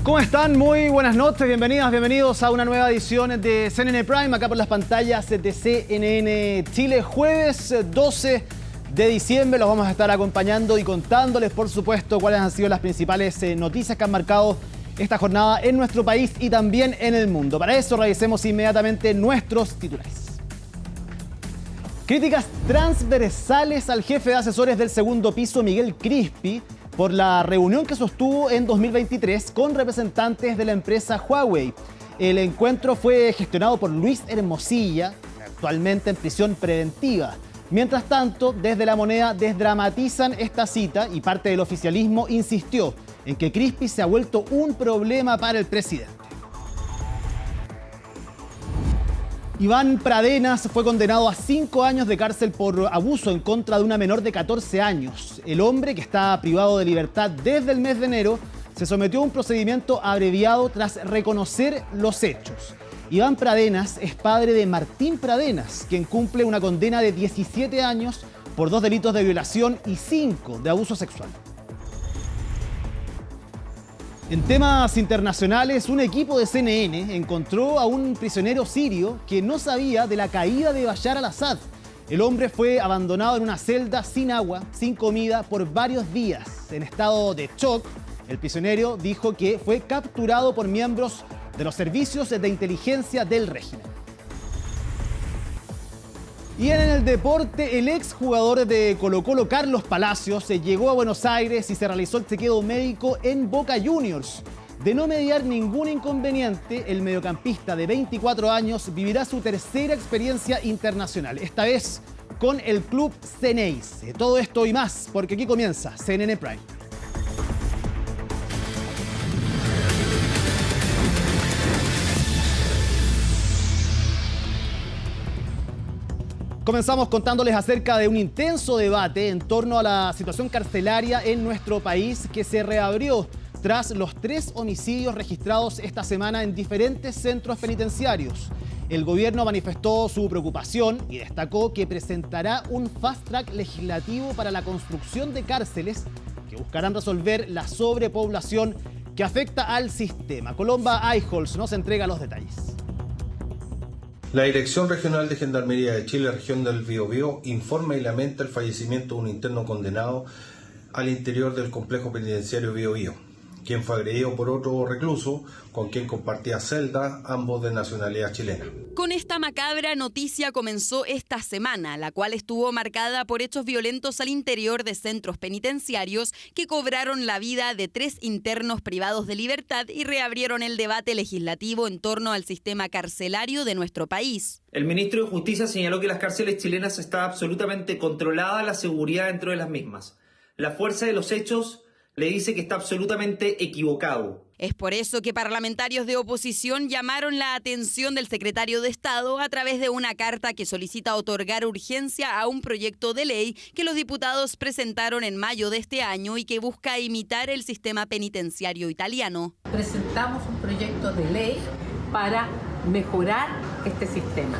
¿Cómo están? Muy buenas noches, bienvenidos a una nueva edición de CNN Prime, acá por las pantallas de CNN Chile. Jueves 12 de diciembre los vamos a estar acompañando y contándoles, por supuesto, cuáles han sido las principales noticias que han marcado esta jornada en nuestro país y también en el mundo. Para eso, revisemos inmediatamente nuestros titulares. Críticas transversales al jefe de asesores del segundo piso, Miguel Crispi, por la reunión que sostuvo en 2023 con representantes de la empresa Huawei. El encuentro fue gestionado por Luis Hermosilla, actualmente en prisión preventiva. Mientras tanto, desde La Moneda desdramatizan esta cita y parte del oficialismo insistió en que Crispi se ha vuelto un problema para el presidente. Iván Pradenas fue condenado a 5 años de cárcel por abuso en contra de una menor de 14 años. El hombre, que está privado de libertad desde el mes de enero, se sometió a un procedimiento abreviado tras reconocer los hechos. Iván Pradenas es padre de Martín Pradenas, quien cumple una condena de 17 años por 2 delitos de violación y 5 de abuso sexual. En temas internacionales, un equipo de CNN encontró a un prisionero sirio que no sabía de la caída de Bashar al-Assad. El hombre fue abandonado en una celda sin agua, sin comida, por varios días. En estado de shock, el prisionero dijo que fue capturado por miembros de los servicios de inteligencia del régimen. Y en el deporte, el exjugador de Colo-Colo, Carlos Palacios, se llegó a Buenos Aires y se realizó el chequeo médico en Boca Juniors. De no mediar ningún inconveniente, el mediocampista de 24 años vivirá su tercera experiencia internacional, esta vez con el club Xeneize. Todo esto y más, porque aquí comienza CNN Prime. Comenzamos contándoles acerca de un intenso debate en torno a la situación carcelaria en nuestro país que se reabrió tras los 3 homicidios registrados esta semana en diferentes centros penitenciarios. El gobierno manifestó su preocupación y destacó que presentará un fast track legislativo para la construcción de cárceles que buscarán resolver la sobrepoblación que afecta al sistema. Colomba Eichholz nos entrega los detalles. La Dirección Regional de Gendarmería de Chile, región del Biobío, informa y lamenta el fallecimiento de un interno condenado al interior del complejo penitenciario Biobío, quien fue agredido por otro recluso con quien compartía celda, ambos de nacionalidad chilena. Con esta macabra noticia comenzó esta semana, la cual estuvo marcada por hechos violentos al interior de centros penitenciarios que cobraron la vida de 3 internos privados de libertad y reabrieron el debate legislativo en torno al sistema carcelario de nuestro país. El ministro de Justicia señaló que las cárceles chilenas está absolutamente controlada la seguridad dentro de las mismas. La fuerza de los hechos le dice que está absolutamente equivocado. Es por eso que parlamentarios de oposición llamaron la atención del secretario de Estado a través de una carta que solicita otorgar urgencia a un proyecto de ley que los diputados presentaron en mayo de este año y que busca imitar el sistema penitenciario italiano. Presentamos un proyecto de ley para mejorar este sistema,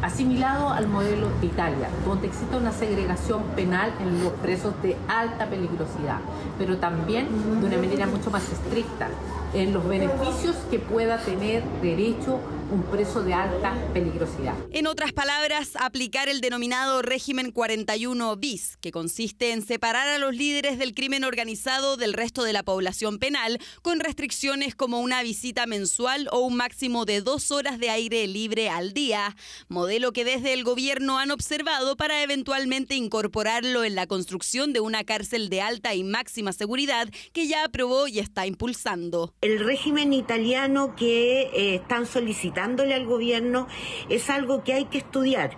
asimilado al modelo de Italia, donde existe una segregación penal en los presos de alta peligrosidad, pero también de una manera mucho más estricta en los beneficios que pueda tener derecho un preso de alta peligrosidad. En otras palabras, aplicar el denominado régimen 41 bis, que consiste en separar a los líderes del crimen organizado del resto de la población penal, con restricciones como una visita mensual o un máximo de 2 horas de aire libre al día, modelo que desde el gobierno han observado para eventualmente incorporarlo en la construcción de una cárcel de alta y máxima seguridad que ya aprobó y está impulsando. El régimen italiano que están solicitándole al gobierno es algo que hay que estudiar,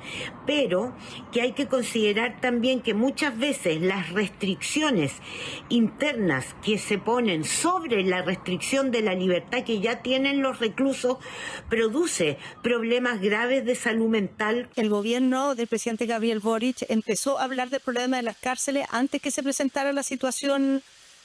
pero que hay que considerar también que muchas veces las restricciones internas que se ponen sobre la restricción de la libertad que ya tienen los reclusos produce problemas graves de salud mental. El gobierno del presidente Gabriel Boric empezó a hablar del problema de las cárceles antes que se presentara la situación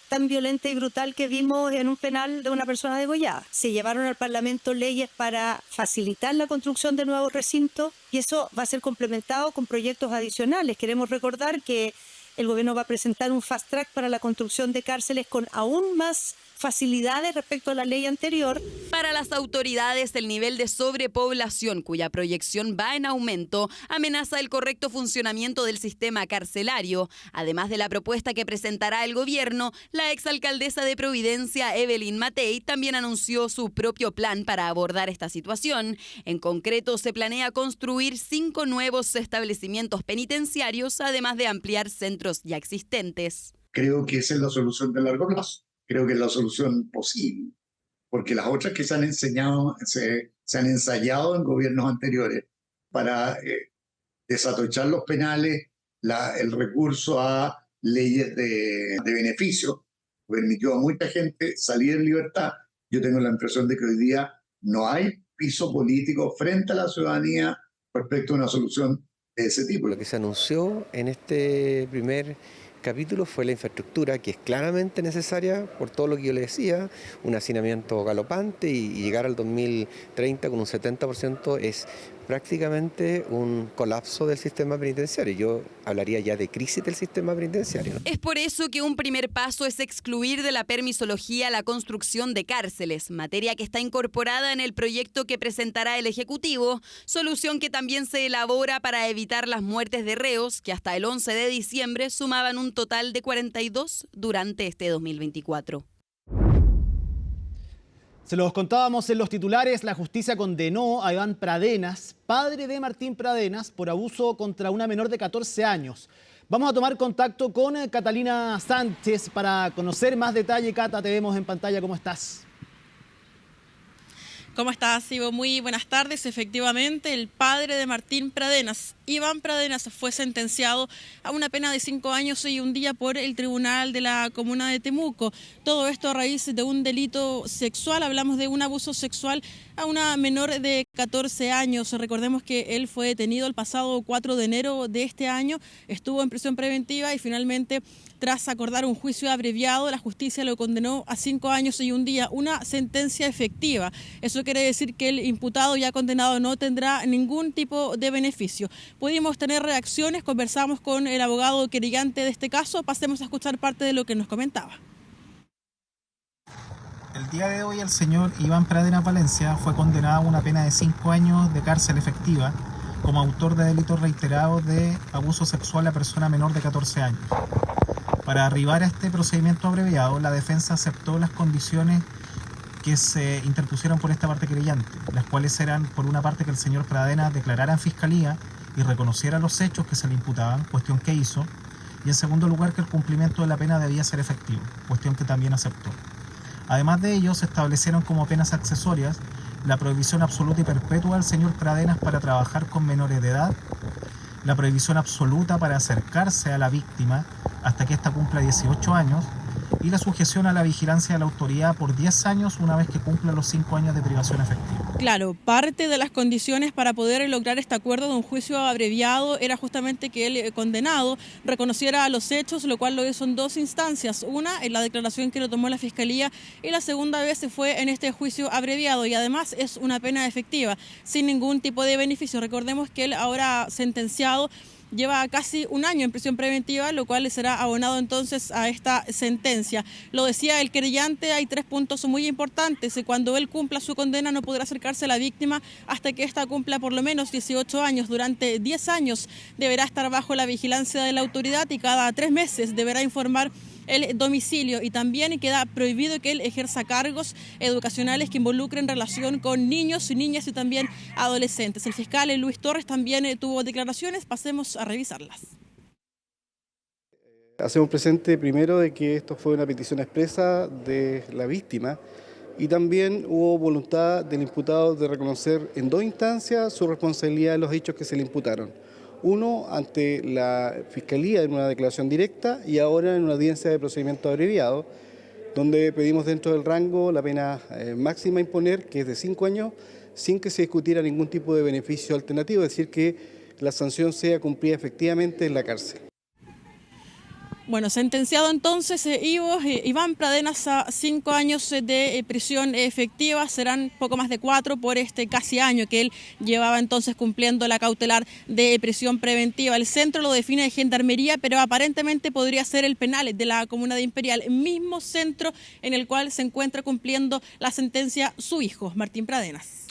tan violenta y brutal que vimos en un penal de una persona degollada. Se llevaron al Parlamento leyes para facilitar la construcción de nuevos recintos y eso va a ser complementado con proyectos adicionales. Queremos recordar que el gobierno va a presentar un fast track para la construcción de cárceles con aún más facilidades respecto a la ley anterior. Para las autoridades, el nivel de sobrepoblación, cuya proyección va en aumento, amenaza el correcto funcionamiento del sistema carcelario. Además de la propuesta que presentará el gobierno, la exalcaldesa de Providencia, Evelyn Matei, también anunció su propio plan para abordar esta situación. En concreto, se planea construir 5 nuevos establecimientos penitenciarios, además de ampliar centros ya existentes. Creo que esa es la solución de largo plazo. Creo que es la solución posible, porque las otras que se han enseñado, se han ensayado en gobiernos anteriores para desatochar los penales, el recurso a leyes de beneficio, permitió a mucha gente salir en libertad. Yo tengo la impresión de que hoy día no hay piso político frente a la ciudadanía respecto a una solución de ese tipo. Lo que se anunció en este primer capítulo fue la infraestructura, que es claramente necesaria por todo lo que yo le decía, un hacinamiento galopante y llegar al 2030 con un 70% es prácticamente un colapso del sistema penitenciario. Yo hablaría ya de crisis del sistema penitenciario. Es por eso que un primer paso es excluir de la permisología la construcción de cárceles, materia que está incorporada en el proyecto que presentará el Ejecutivo, solución que también se elabora para evitar las muertes de reos, que hasta el 11 de diciembre sumaban un total de 42 durante este 2024. Se los contábamos en los titulares, la justicia condenó a Iván Pradenas, padre de Martín Pradenas, por abuso contra una menor de 14 años. Vamos a tomar contacto con Catalina Sánchez para conocer más detalle. Cata, te vemos en pantalla, ¿cómo estás? ¿Cómo estás, Ivo? Muy buenas tardes. Efectivamente, el padre de Martín Pradenas, Iván Pradenas, fue sentenciado a una pena de 5 años y 1 día por el Tribunal de la Comuna de Temuco. Todo esto a raíz de un delito sexual. Hablamos de un abuso sexual a una menor de 14 años. Recordemos que él fue detenido el pasado 4 de enero de este año, estuvo en prisión preventiva y finalmente, tras acordar un juicio abreviado, la justicia lo condenó a 5 años y 1 día, una sentencia efectiva. Eso quiere decir que el imputado ya condenado no tendrá ningún tipo de beneficio. Pudimos tener reacciones, conversamos con el abogado querellante de este caso. Pasemos a escuchar parte de lo que nos comentaba. El día de hoy el señor Iván Pradenas Valencia fue condenado a una pena de 5 años de cárcel efectiva como autor de delitos reiterados de abuso sexual a persona menor de 14 años. Para arribar a este procedimiento abreviado, la defensa aceptó las condiciones que se interpusieron por esta parte querellante, las cuales eran, por una parte, que el señor Pradenas declarara en fiscalía y reconociera los hechos que se le imputaban, cuestión que hizo, y en segundo lugar, que el cumplimiento de la pena debía ser efectivo, cuestión que también aceptó. Además de ello, se establecieron como penas accesorias la prohibición absoluta y perpetua del señor Pradenas para trabajar con menores de edad, la prohibición absoluta para acercarse a la víctima hasta que ésta cumpla 18 años y la sujeción a la vigilancia de la autoridad por 10 años una vez que cumpla los 5 años de privación efectiva. Claro, parte de las condiciones para poder lograr este acuerdo de un juicio abreviado era justamente que el condenado reconociera los hechos, lo cual lo hizo en 2 instancias. Una, en la declaración que lo tomó la Fiscalía, y la segunda vez se fue en este juicio abreviado, y además es una pena efectiva, sin ningún tipo de beneficio. Recordemos que él, ahora sentenciado, lleva casi 1 año en prisión preventiva, lo cual le será abonado entonces a esta sentencia. Lo decía el querellante, hay 3 puntos muy importantes. Cuando él cumpla su condena no podrá acercarse a la víctima hasta que ésta cumpla por lo menos 18 años. Durante 10 años deberá estar bajo la vigilancia de la autoridad y cada 3 meses deberá informar el domicilio, y también queda prohibido que él ejerza cargos educacionales que involucren relación con niños, niñas y también adolescentes. El fiscal Luis Torres también tuvo declaraciones, pasemos a revisarlas. Hacemos presente primero de que esto fue una petición expresa de la víctima y también hubo voluntad del imputado de reconocer en 2 instancias su responsabilidad de los hechos que se le imputaron. Uno ante la Fiscalía en una declaración directa y ahora en una audiencia de procedimiento abreviado, donde pedimos dentro del rango la pena máxima a imponer, que es de 5 años, sin que se discutiera ningún tipo de beneficio alternativo, es decir, que la sanción sea cumplida efectivamente en la cárcel. Bueno, sentenciado entonces Iván Pradenas a 5 años de prisión efectiva, serán poco más de 4 por este casi año que él llevaba entonces cumpliendo la cautelar de prisión preventiva. El centro lo define de Gendarmería, pero aparentemente podría ser el penal de la comuna de Imperial, mismo centro en el cual se encuentra cumpliendo la sentencia su hijo, Martín Pradenas.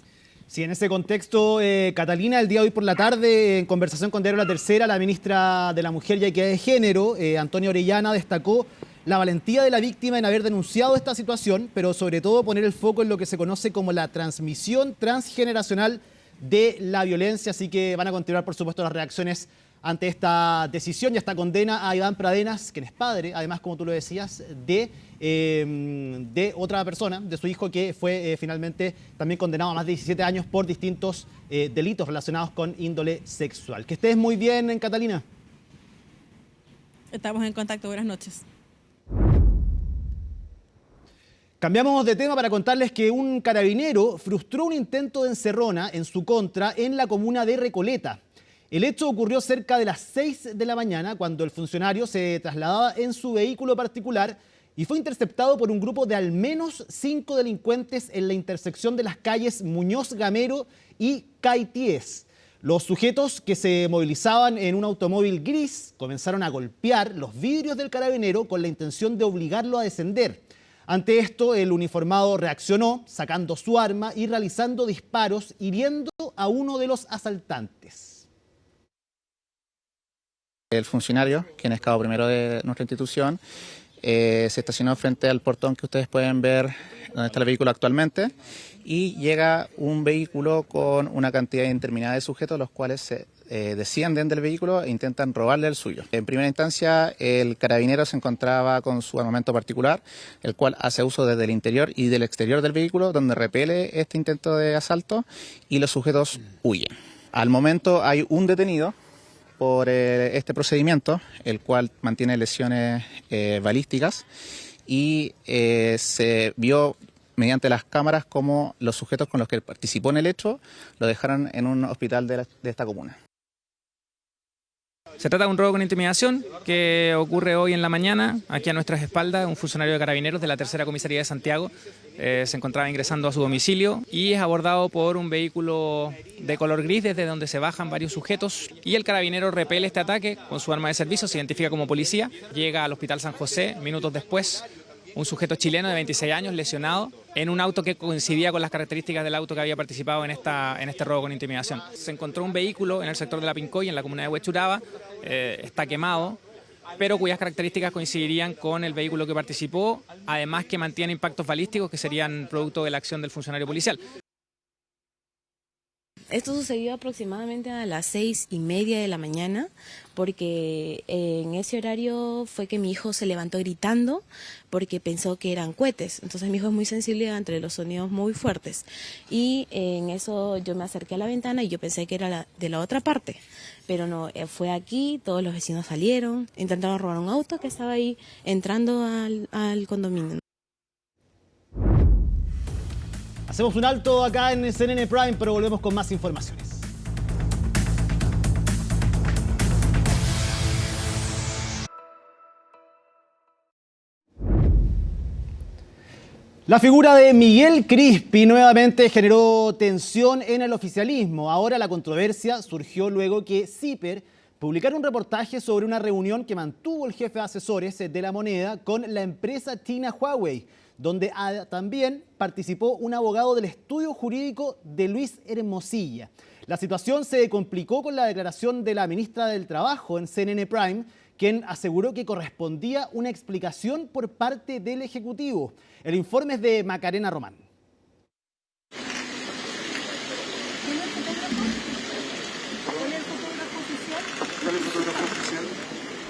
Sí, en ese contexto, Catalina, el día de hoy por la tarde, en conversación con Diario La Tercera, la ministra de la Mujer y Equidad de Género, Antonia Orellana, destacó la valentía de la víctima en haber denunciado esta situación, pero sobre todo poner el foco en lo que se conoce como la transmisión transgeneracional de la violencia. Así que van a continuar, por supuesto, las reacciones ante esta decisión y esta condena a Iván Pradenas, quien es padre, además, como tú lo decías, de otra persona, de su hijo, que fue finalmente también condenado a más de 17 años por distintos delitos relacionados con índole sexual. Que estés muy bien, Catalina. Estamos en contacto, buenas noches. Cambiamos de tema para contarles que un carabinero frustró un intento de encerrona en su contra en la comuna de Recoleta. El hecho ocurrió cerca de las 6 de la mañana, cuando el funcionario se trasladaba en su vehículo particular y fue interceptado por un grupo de al menos 5 delincuentes en la intersección de las calles Muñoz Gamero y Caities. Los sujetos, que se movilizaban en un automóvil gris, comenzaron a golpear los vidrios del carabinero con la intención de obligarlo a descender. Ante esto, el uniformado reaccionó, sacando su arma y realizando disparos, hiriendo a uno de los asaltantes. El funcionario, quien es cabo primero de nuestra institución, se estacionó frente al portón que ustedes pueden ver donde está el vehículo actualmente, y llega un vehículo con una cantidad indeterminada de sujetos, los cuales se descienden del vehículo e intentan robarle el suyo. En primera instancia, el carabinero se encontraba con su armamento particular, el cual hace uso desde el interior y del exterior del vehículo, donde repele este intento de asalto y los sujetos huyen. Al momento hay un detenido por este procedimiento, el cual mantiene lesiones balísticas, y se vio mediante las cámaras como los sujetos con los que participó en el hecho lo dejaron en un hospital de esta comuna. Se trata de un robo con intimidación que ocurre hoy en la mañana, aquí a nuestras espaldas. Un funcionario de Carabineros de la Tercera Comisaría de Santiago se encontraba ingresando a su domicilio y es abordado por un vehículo de color gris desde donde se bajan varios sujetos, y el carabinero repele este ataque con su arma de servicio, se identifica como policía, llega al Hospital San José. Minutos después, un sujeto chileno de 26 años lesionado en un auto que coincidía con las características del auto que había participado en este robo con intimidación. Se encontró un vehículo en el sector de La Pincoy, en la comuna de Huechuraba, está quemado, pero cuyas características coincidirían con el vehículo que participó, además que mantiene impactos balísticos que serían producto de la acción del funcionario policial. Esto sucedió aproximadamente a las 6:30 de la mañana, porque en ese horario fue que mi hijo se levantó gritando porque pensó que eran cohetes. Entonces mi hijo es muy sensible ante los sonidos muy fuertes, y en eso yo me acerqué a la ventana y yo pensé que era de la otra parte, pero no, fue aquí. Todos los vecinos salieron, intentaron robar un auto que estaba ahí entrando al condominio. Hacemos un alto acá en CNN Prime, pero volvemos con más informaciones. La figura de Miguel Crispi nuevamente generó tensión en el oficialismo. Ahora la controversia surgió luego que CIPER publicara un reportaje sobre una reunión que mantuvo el jefe de asesores de La Moneda con la empresa china Huawei, donde también participó un abogado del estudio jurídico de Luis Hermosilla. La situación se complicó con la declaración de la ministra del Trabajo en CNN Prime, quien aseguró que correspondía una explicación por parte del Ejecutivo. El informe es de Macarena Román.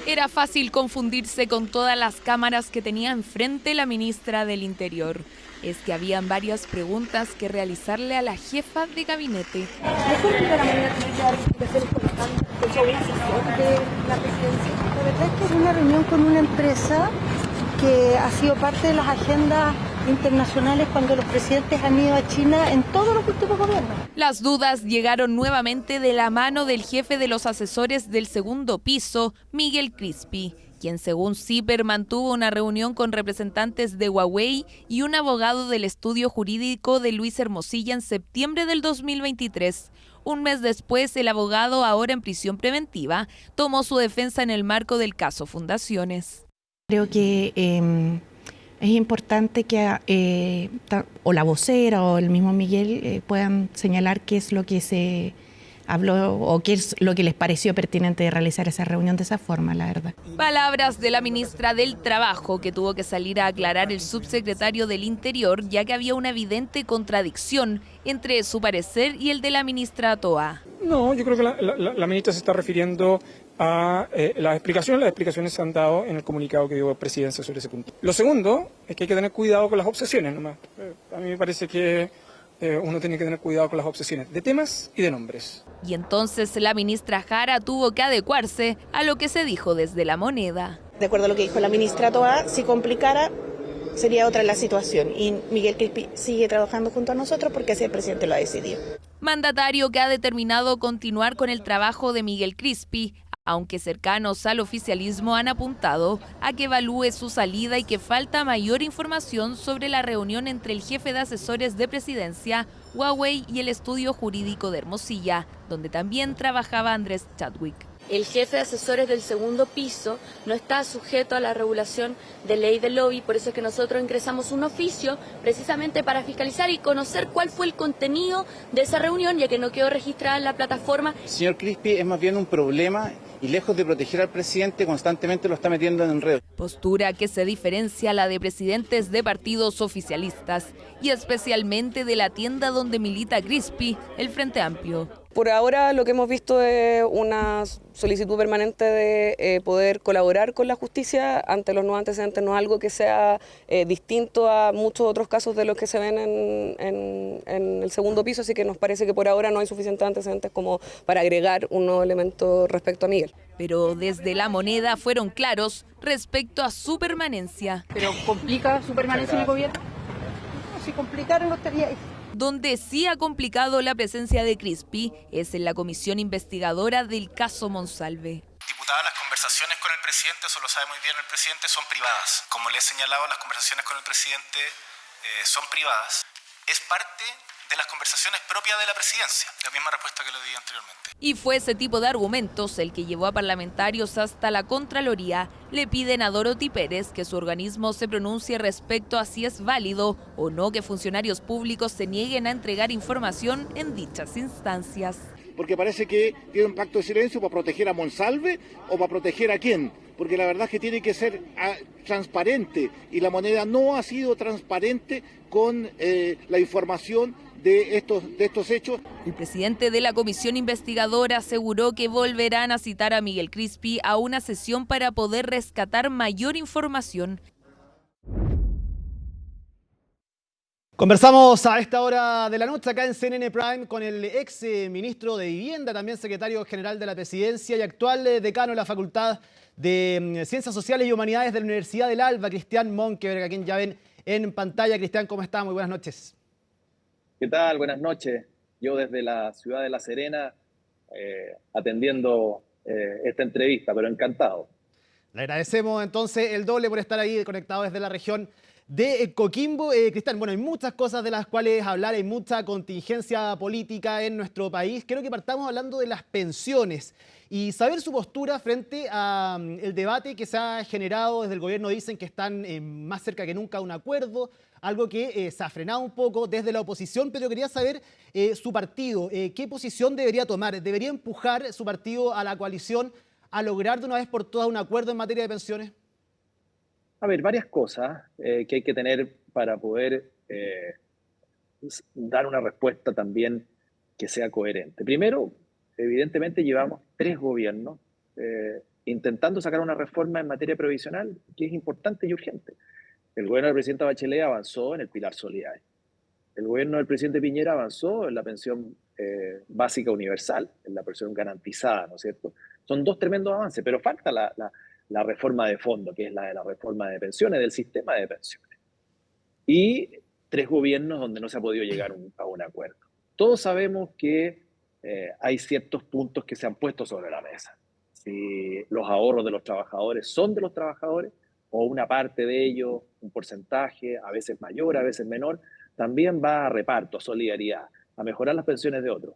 Era fácil confundirse con todas las cámaras que tenía enfrente la ministra del Interior. Es que habían varias preguntas que realizarle a la jefa de gabinete. La verdad es que es una reunión con una empresa que ha sido parte de las agendas internacionales cuando los presidentes han ido a China en todos los últimos gobiernos. Las dudas llegaron nuevamente de la mano del jefe de los asesores del segundo piso, Miguel Crispi, quien según CIPER mantuvo una reunión con representantes de Huawei y un abogado del estudio jurídico de Luis Hermosilla en septiembre del 2023. Un mes después, el abogado, ahora en prisión preventiva, tomó su defensa en el marco del caso Fundaciones. Creo que es importante que o la vocera o el mismo Miguel puedan señalar qué es lo que se habló o qué es lo que les pareció pertinente de realizar esa reunión de esa forma, la verdad. Palabras de la ministra del Trabajo, que tuvo que salir a aclarar el subsecretario del Interior, ya que había una evidente contradicción entre su parecer y el de la ministra Toa. No, yo creo que la ministra se está refiriendo a las explicaciones se han dado en el comunicado que dio Presidencia sobre ese punto. Lo segundo es que hay que tener cuidado con las obsesiones nomás. A mí me parece que uno tiene que tener cuidado con las obsesiones de temas y de nombres. Y entonces la ministra Jara tuvo que adecuarse a lo que se dijo desde La Moneda. De acuerdo a lo que dijo la ministra Toa, si complicara sería otra la situación y Miguel Crispi sigue trabajando junto a nosotros porque así el presidente lo ha decidido. Mandatario que ha determinado continuar con el trabajo de Miguel Crispi, aunque cercanos al oficialismo han apuntado a que evalúe su salida y que falta mayor información sobre la reunión entre el jefe de asesores de presidencia, Huawei y el estudio jurídico de Hermosilla, donde también trabajaba Andrés Chadwick. El jefe de asesores del segundo piso no está sujeto a la regulación de ley del lobby, por eso es que nosotros ingresamos un oficio precisamente para fiscalizar y conocer cuál fue el contenido de esa reunión, ya que no quedó registrada en la plataforma. Señor Crispi, es más bien un problema y lejos de proteger al presidente constantemente lo está metiendo en enredo. Postura que se diferencia a la de presidentes de partidos oficialistas y especialmente de la tienda donde milita Crispi, el Frente Amplio. Por ahora lo que hemos visto es una solicitud permanente de poder colaborar con la justicia ante los nuevos antecedentes, no algo que sea distinto a muchos otros casos de los que se ven en el segundo piso, así que nos parece que por ahora no hay suficientes antecedentes como para agregar un nuevo elemento respecto a Miguel. Pero desde La Moneda fueron claros respecto a su permanencia. ¿Pero complica su permanencia en el gobierno? No, si complicara no estaría ahí. Donde sí ha complicado la presencia de Crispi es en la comisión investigadora del caso Monsalve. Diputada, las conversaciones con el presidente, eso lo sabe muy bien el presidente, son privadas. Como le he señalado, las conversaciones con el presidente son privadas. Es parte de las conversaciones propias de la presidencia, la misma respuesta que le di anteriormente. Y fue ese tipo de argumentos el que llevó a parlamentarios hasta la Contraloría. Le piden a Dorothy Pérez que su organismo se pronuncie respecto a si es válido o no que funcionarios públicos se nieguen a entregar información en dichas instancias. Porque parece que tiene un pacto de silencio para proteger a Monsalve o para proteger a quién. Porque la verdad es que tiene que ser transparente y La Moneda no ha sido transparente con la información de estos hechos. El presidente de la comisión investigadora aseguró que volverán a citar a Miguel Crispi a una sesión para poder rescatar mayor información. Conversamos a esta hora de la noche acá en CNN Prime con el ex ministro de Vivienda, también secretario general de la Presidencia y actual decano de la Facultad de Ciencias Sociales y Humanidades de la Universidad del Alba, Cristian Monkeberg, a quien ya ven en pantalla. Cristian, ¿cómo está? Muy buenas noches. ¿Qué tal? Buenas noches. Yo desde la ciudad de La Serena atendiendo esta entrevista, pero encantado. Le agradecemos entonces el doble por estar ahí conectado desde la región de Coquimbo. Cristian, bueno, hay muchas cosas de las cuales hablar, hay mucha contingencia política en nuestro país. Creo que partamos hablando de las pensiones y saber su postura frente al debate que se ha generado desde el gobierno. Dicen que están más cerca que nunca a un acuerdo, algo que se ha frenado un poco desde la oposición, pero quería saber su partido, qué posición debería tomar. ¿Debería empujar su partido a la coalición a lograr de una vez por todas un acuerdo en materia de pensiones? A ver, varias cosas que hay que tener para poder dar una respuesta también que sea coherente. Primero, evidentemente llevamos 3 gobiernos intentando sacar una reforma en materia previsional que es importante y urgente. El gobierno del presidente Bachelet avanzó en el pilar solidario. El gobierno del presidente Piñera avanzó en la pensión básica universal, en la pensión garantizada, ¿no es cierto? Son 2 tremendos avances, pero falta la reforma de fondo, que es la de la reforma de pensiones, del sistema de pensiones. Y 3 gobiernos donde no se ha podido llegar a un acuerdo. Todos sabemos que hay ciertos puntos que se han puesto sobre la mesa. si los ahorros de los trabajadores son de los trabajadores o una parte de ellos, un porcentaje, a veces mayor, a veces menor, también va a reparto, a solidaridad, a mejorar las pensiones de otros.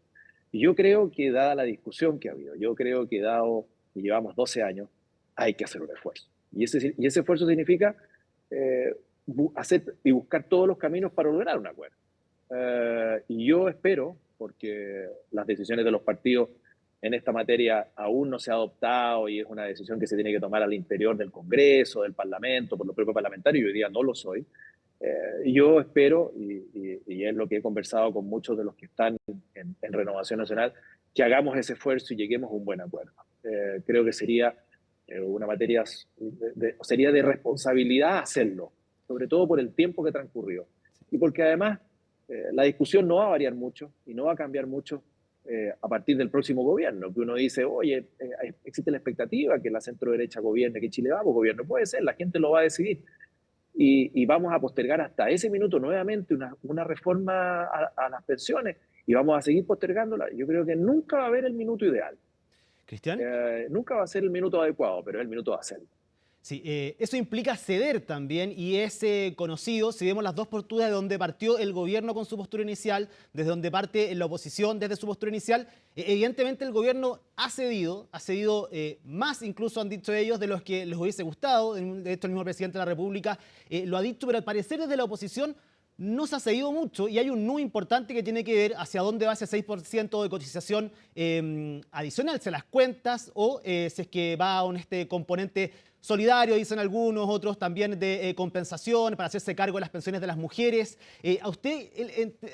Y yo creo que dada la discusión que ha habido, yo creo que dado que llevamos 12 años, hay que hacer un esfuerzo. Y ese esfuerzo significa hacer y buscar todos los caminos para lograr un acuerdo. Y yo espero, porque las decisiones de los partidos en esta materia aún no se ha adoptado y es una decisión que se tiene que tomar al interior del Congreso, del Parlamento, por los propios parlamentarios, y hoy día no lo soy. Yo espero, y es lo que he conversado con muchos de los que están en Renovación Nacional, que hagamos ese esfuerzo y lleguemos a un buen acuerdo. Creo que sería una materia, sería de responsabilidad hacerlo, sobre todo por el tiempo que transcurrió. Y porque además la discusión no va a variar mucho y no va a cambiar mucho a partir del próximo gobierno, que uno dice, oye, existe la expectativa que la centro derecha gobierne, que Chile Vamos gobierne. Puede ser, la gente lo va a decidir. Y vamos a postergar hasta ese minuto nuevamente una reforma a las pensiones y vamos a seguir postergándola. Yo creo que nunca va a haber el minuto ideal. ¿Cristian? Nunca va a ser el minuto adecuado, pero es el minuto de hacerlo. Sí, eso implica ceder también y es conocido, si vemos las dos posturas de donde partió el gobierno con su postura inicial, desde donde parte la oposición desde su postura inicial, evidentemente el gobierno ha cedido más, incluso han dicho ellos, de los que les hubiese gustado. De hecho el mismo presidente de la República lo ha dicho, pero al parecer desde la oposición no se ha cedido mucho y hay un no importante que tiene que ver hacia dónde va ese 6% de cotización adicional, se las cuentas o si es que va a un componente solidario, dicen algunos, otros también de compensación para hacerse cargo de las pensiones de las mujeres. ¿A usted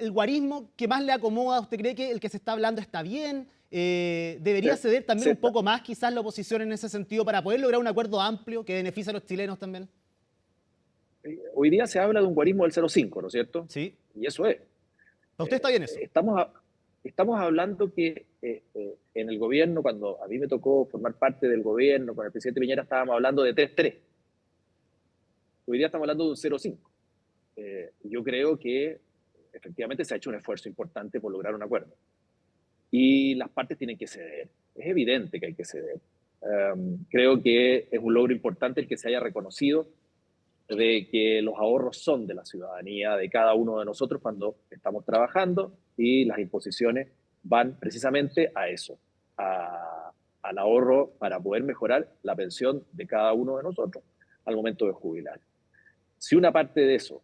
el guarismo que más le acomoda, usted cree que el que se está hablando está bien? ¿Debería ceder también un poco más quizás la oposición en ese sentido para poder lograr un acuerdo amplio que beneficie a los chilenos también? Hoy día se habla de un guarismo del 0,5, ¿no es cierto? Sí. Y eso es. ¿Para usted está bien eso? Estamos hablando que en el gobierno, cuando a mí me tocó formar parte del gobierno con el presidente Piñera, estábamos hablando de 3,3. Hoy día estamos hablando de un 0,5. Yo creo que efectivamente se ha hecho un esfuerzo importante por lograr un acuerdo. Y las partes tienen que ceder. Es evidente que hay que ceder. Creo que es un logro importante el que se haya reconocido de que los ahorros son de la ciudadanía, de cada uno de nosotros cuando estamos trabajando, y las imposiciones van precisamente a eso, al ahorro para poder mejorar la pensión de cada uno de nosotros al momento de jubilar. Si una parte de eso,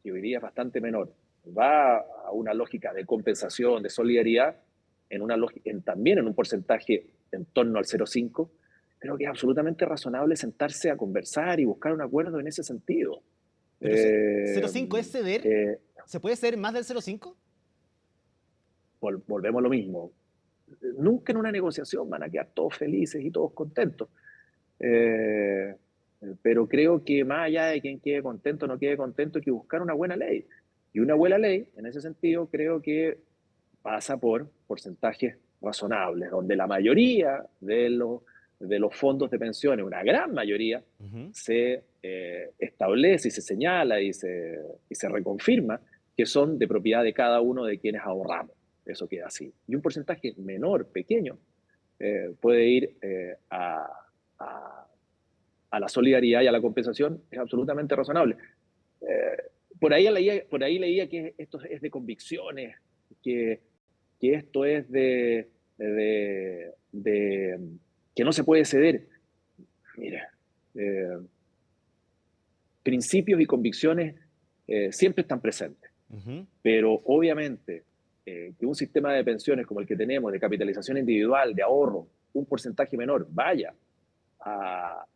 que hoy día es bastante menor, va a una lógica de compensación, de solidaridad, también en un porcentaje en torno al 0,5, creo que es absolutamente razonable sentarse a conversar y buscar un acuerdo en ese sentido. Pero 0,5 es ceder. ¿Se puede ceder más del 0,5? Volvemos a lo mismo. Nunca en una negociación van a quedar todos felices y todos contentos. Pero creo que más allá de quien quede contento o no quede contento, hay que buscar una buena ley. Y una buena ley, en ese sentido, creo que pasa por porcentajes razonables, donde la mayoría de los fondos de pensiones, una gran mayoría, se establece y se señala y se reconfirma que son de propiedad de cada uno de quienes ahorramos. Eso queda así. Y un porcentaje menor, pequeño, puede ir a la solidaridad y a la compensación. Es absolutamente razonable. Por ahí leía que esto es de convicciones, que esto es que no se puede ceder. Mira, principios y convicciones siempre están presentes, pero obviamente que un sistema de pensiones como el que tenemos, de capitalización individual, de ahorro, un porcentaje menor, vaya a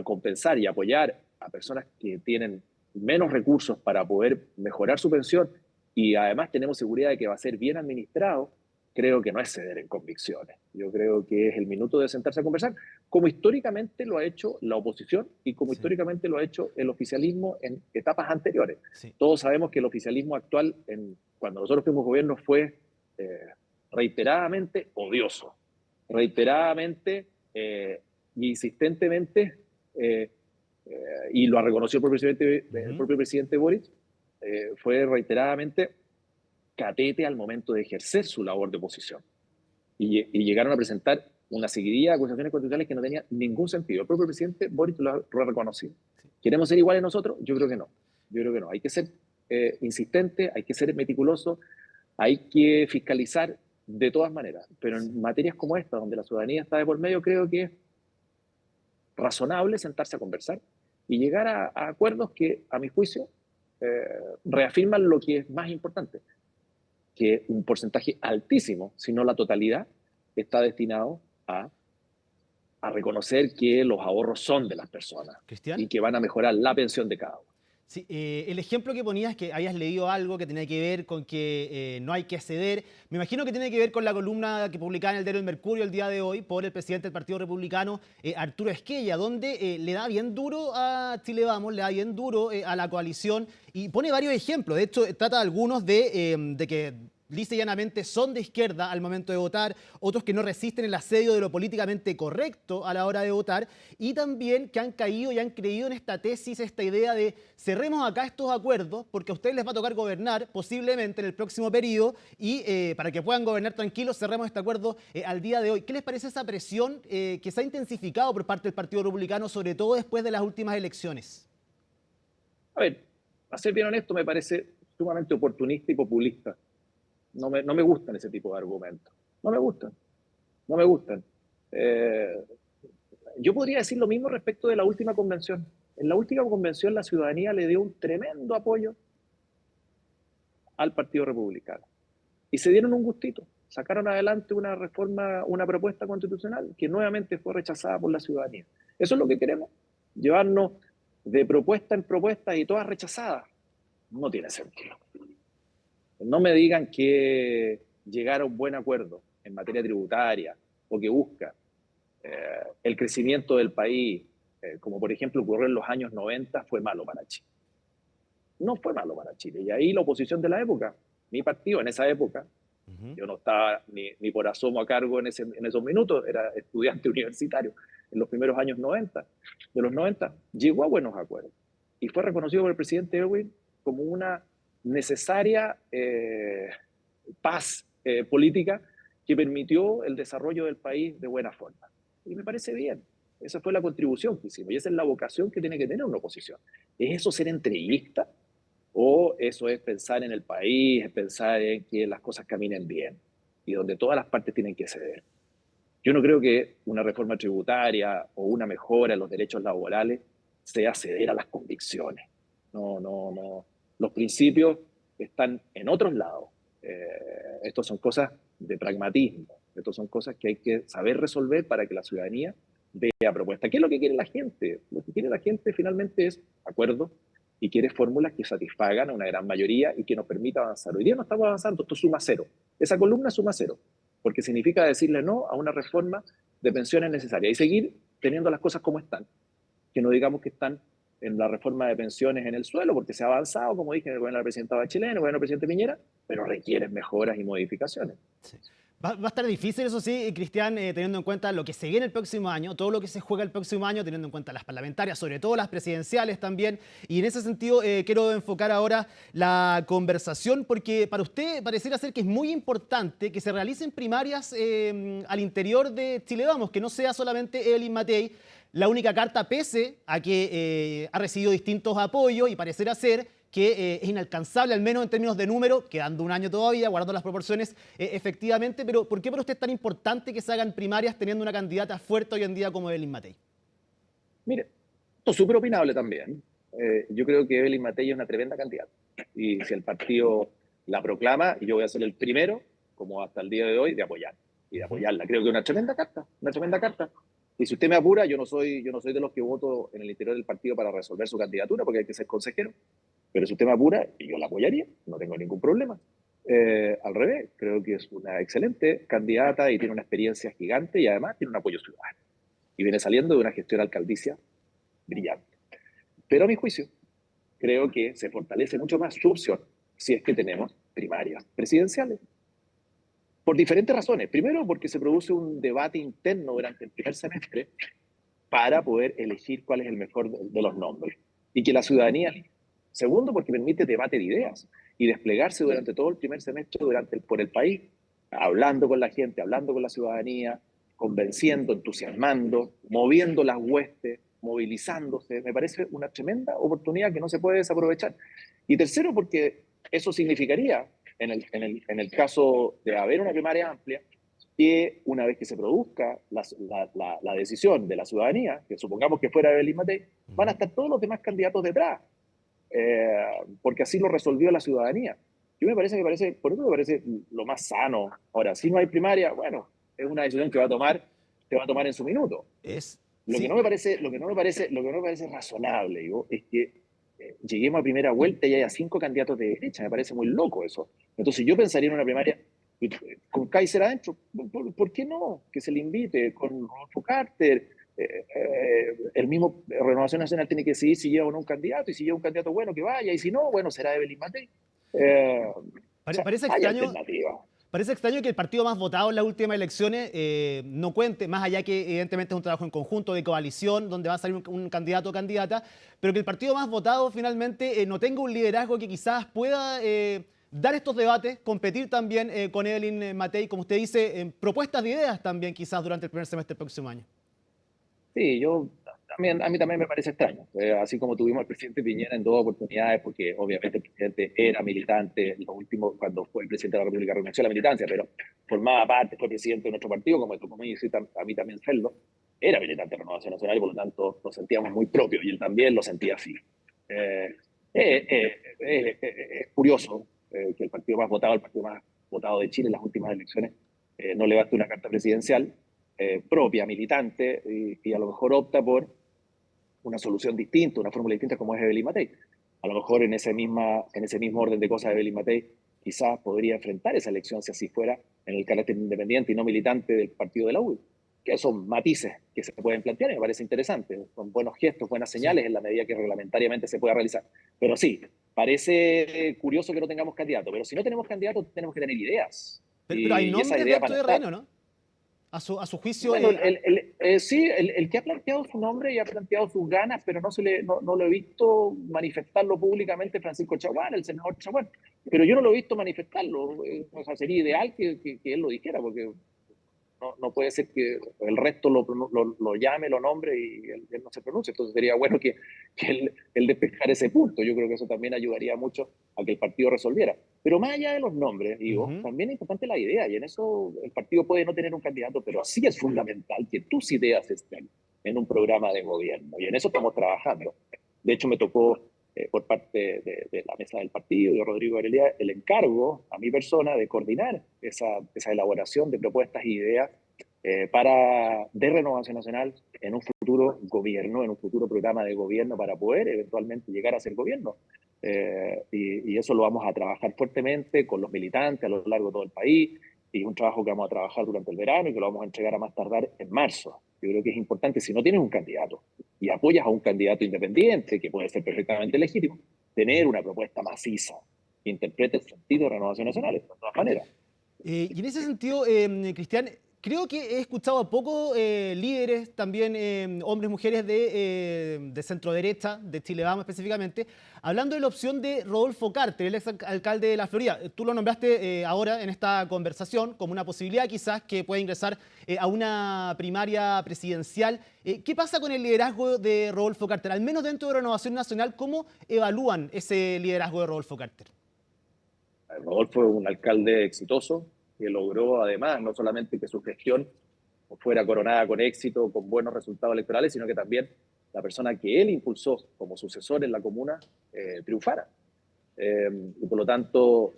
compensar y apoyar a personas que tienen menos recursos para poder mejorar su pensión y además tenemos seguridad de que va a ser bien administrado, creo que no es ceder en convicciones. Yo creo que es el minuto de sentarse a conversar, como históricamente lo ha hecho la oposición y como históricamente lo ha hecho el oficialismo en etapas anteriores. Todos sabemos que el oficialismo actual, cuando nosotros fuimos gobierno, fue reiteradamente odioso, reiteradamente e insistentemente, y lo ha reconocido el propio presidente Boric, fue reiteradamente catete al momento de ejercer su labor de oposición. Y llegaron a presentar una seguidilla de acusaciones constitucionales que no tenía ningún sentido. El propio presidente Boric lo ha reconocido. ¿Queremos ser iguales nosotros? Yo creo que no. Yo creo que no. Hay que ser insistente, hay que ser meticuloso, hay que fiscalizar de todas maneras. Pero en materias como esta, donde la ciudadanía está de por medio, creo que es razonable sentarse a conversar y llegar a acuerdos que, a mi juicio, reafirman lo que es más importante, que un porcentaje altísimo, si no la totalidad, está destinado a reconocer que los ahorros son de las personas y que van a mejorar la pensión de cada uno. Sí, el ejemplo que ponías, que habías leído algo que tenía que ver con que no hay que ceder, me imagino que tiene que ver con la columna que publicaba en el diario El Mercurio el día de hoy por el presidente del Partido Republicano, Arturo Esquella, donde le da bien duro a Chile Vamos, le da bien duro a la coalición y pone varios ejemplos. De hecho, trata algunos de que lisa y llanamente son de izquierda al momento de votar, otros que no resisten el asedio de lo políticamente correcto a la hora de votar, y también que han caído y han creído en esta tesis, esta idea de cerremos acá estos acuerdos porque a ustedes les va a tocar gobernar posiblemente en el próximo periodo y para que puedan gobernar tranquilos cerremos este acuerdo al día de hoy. ¿Qué les parece esa presión que se ha intensificado por parte del Partido Republicano, sobre todo después de las últimas elecciones? A ver, a ser bien honesto, me parece sumamente oportunista y populista. No me gustan ese tipo de argumentos. No me gustan. Yo podría decir lo mismo respecto de la última convención. En la última convención la ciudadanía le dio un tremendo apoyo al Partido Republicano. Y se dieron un gustito. Sacaron adelante una reforma, una propuesta constitucional que nuevamente fue rechazada por la ciudadanía. ¿Eso es lo que queremos? ¿Llevarnos de propuesta en propuesta y todas rechazadas? No tiene sentido. No me digan que llegar a un buen acuerdo en materia tributaria o que busca el crecimiento del país, como por ejemplo ocurrió en los años 90, fue malo para Chile. No fue malo para Chile. Y ahí la oposición de la época, mi partido en esa época, yo no estaba ni por asomo a cargo en esos minutos, era estudiante universitario en los primeros años 90, de los 90, llegó a buenos acuerdos. Y fue reconocido por el presidente Erwin como una necesaria paz política que permitió el desarrollo del país de buena forma. Y me parece bien. Esa fue la contribución que hicimos y esa es la vocación que tiene que tener una oposición. ¿Es eso ser entreguista? ¿O eso es pensar en el país, es pensar en que las cosas caminen bien y donde todas las partes tienen que ceder? Yo no creo que una reforma tributaria o una mejora en los derechos laborales sea ceder a las convicciones. No. Los principios están en otros lados. Estos son cosas de pragmatismo. Estos son cosas que hay que saber resolver para que la ciudadanía vea propuestas. ¿Qué es lo que quiere la gente? Lo que quiere la gente finalmente es acuerdos y quiere fórmulas que satisfagan a una gran mayoría y que nos permita avanzar. Hoy día no estamos avanzando, esto suma cero. Esa columna suma cero, porque significa decirle no a una reforma de pensiones necesaria y seguir teniendo las cosas como están. Que no digamos que están en la reforma de pensiones en el suelo, porque se ha avanzado, como dije, en el gobierno del presidente Bachelet, en el gobierno del presidente Piñera, pero requieren mejoras y modificaciones. Sí. Va a estar difícil, eso sí, Cristian, teniendo en cuenta lo que se viene el próximo año, todo lo que se juega el próximo año, teniendo en cuenta las parlamentarias, sobre todo las presidenciales también. Y en ese sentido quiero enfocar ahora la conversación, porque para usted pareciera ser que es muy importante que se realicen primarias al interior de Chile Vamos, que no sea solamente Evelyn Matei la única carta, pese a que ha recibido distintos apoyos y parecerá ser que es inalcanzable, al menos en términos de número, quedando un año todavía, guardando las proporciones efectivamente, pero ¿por qué para usted es tan importante que se hagan primarias teniendo una candidata fuerte hoy en día como Evelyn Matei? Mire, esto es súper opinable también. Yo creo que Evelyn Matei es una tremenda candidata. Y si el partido la proclama, yo voy a ser el primero, como hasta el día de hoy, de apoyar. Y de apoyarla. Creo que es una tremenda carta. Y si usted me apura, yo no soy de los que voto en el interior del partido para resolver su candidatura, porque hay que ser consejero. Pero si usted me apura, yo la apoyaría, no tengo ningún problema. Al revés, creo que es una excelente candidata y tiene una experiencia gigante y además tiene un apoyo ciudadano. Y viene saliendo de una gestión alcaldicia brillante. Pero a mi juicio, creo que se fortalece mucho más su opción si es que tenemos primarias presidenciales. Por diferentes razones. Primero, porque se produce un debate interno durante el primer semestre para poder elegir cuál es el mejor de los nombres. Y que la ciudadanía... Segundo, porque permite debate de ideas y desplegarse durante todo el primer semestre por el país, hablando con la gente, hablando con la ciudadanía, convenciendo, entusiasmando, moviendo las huestes, movilizándose. Me parece una tremenda oportunidad que no se puede desaprovechar. Y tercero, porque eso significaría, en el caso de haber una primaria amplia, que una vez que se produzca la decisión de la ciudadanía, que supongamos que fuera Evelyn Matei, van a estar todos los demás candidatos detrás, porque así lo resolvió la ciudadanía. Por eso me parece lo más sano. Ahora, si no hay primaria, bueno, es una decisión que va a tomar en su minuto. Lo que no me parece razonable, digo, es que lleguemos a primera vuelta y haya 5 candidatos de derecha. Me parece muy loco eso. Entonces yo pensaría en una primaria con Kaiser adentro. ¿Por qué no? Que se le invite con Rodolfo Carter. El mismo Renovación Nacional tiene que decidir si lleva o no un candidato, y si lleva un candidato bueno, que vaya, y si no, bueno, será Evelyn Matei. Parece extraño que el partido más votado en las últimas elecciones no cuente, más allá que evidentemente es un trabajo en conjunto, de coalición, donde va a salir un candidato o candidata, pero que el partido más votado finalmente no tenga un liderazgo que quizás pueda dar estos debates, competir también con Evelyn Matei, como usted dice, propuestas de ideas también quizás durante el primer semestre del próximo año. Sí, a mí también me parece extraño, así como tuvimos al presidente Piñera en 2 oportunidades, porque obviamente el presidente era militante, lo último cuando fue presidente de la República renunció a la militancia, pero formaba parte, fue presidente de nuestro partido, como me tocó a mí también serlo, era militante de Renovación Nacional y por lo tanto lo sentíamos muy propio, y él también lo sentía así. Es curioso que el partido más votado de Chile en las últimas elecciones no le baste una carta presidencial propia, militante, y a lo mejor opta por una solución distinta, una fórmula distinta como es Evelyn Matei. A lo mejor en ese mismo orden de cosas Evelyn Matei quizás podría enfrentar esa elección si así fuera en el carácter independiente y no militante del partido de la UDI. Que son matices que se pueden plantear y me parece interesante. Son buenos gestos, buenas señales en la medida que reglamentariamente se pueda realizar. Pero sí, parece curioso que no tengamos candidato, pero si no tenemos candidato tenemos que tener ideas. Pero hay nombres dentro de terreno, ¿no? A su juicio... Bueno, sí, el que ha planteado su nombre y ha planteado sus ganas, pero no lo he visto manifestarlo públicamente, Francisco Chaguán, el senador Chaguán. Pero yo no lo he visto manifestarlo. O sea, sería ideal que él lo dijera, porque no puede ser que el resto lo llame, lo nombre y él no se pronuncie. Entonces sería bueno que él despejara ese punto. Yo creo que eso también ayudaría mucho a que el partido resolviera. Pero más allá de los nombres, digo, también es importante la idea, y en eso el partido puede no tener un candidato, pero sí es fundamental que tus ideas estén en un programa de gobierno, y en eso estamos trabajando. De hecho, me tocó por parte de la mesa del partido, de Rodrigo Arelia, el encargo a mi persona de coordinar esa elaboración de propuestas e ideas de Renovación Nacional en un futuro gobierno, en un futuro programa de gobierno para poder eventualmente llegar a ser gobierno. Y eso lo vamos a trabajar fuertemente con los militantes a lo largo de todo el país, y un trabajo que vamos a trabajar durante el verano y que lo vamos a entregar a más tardar en marzo. Yo creo que es importante, si no tienes un candidato y apoyas a un candidato independiente, que puede ser perfectamente legítimo, tener una propuesta maciza que interprete el sentido de Renovación Nacional, de todas maneras. Y en ese sentido, Cristian, creo que he escuchado a pocos líderes, también hombres, mujeres de centro derecha, de Chile Vamos específicamente, hablando de la opción de Rodolfo Carter, el exalcalde de la Florida. Tú lo nombraste ahora en esta conversación como una posibilidad quizás que pueda ingresar a una primaria presidencial. ¿Qué pasa con el liderazgo de Rodolfo Carter? Al menos dentro de Renovación Nacional, ¿cómo evalúan ese liderazgo de Rodolfo Carter? Rodolfo es un alcalde exitoso, que logró además no solamente que su gestión fuera coronada con éxito, con buenos resultados electorales, sino que también la persona que él impulsó como sucesor en la comuna triunfara. Y por lo tanto,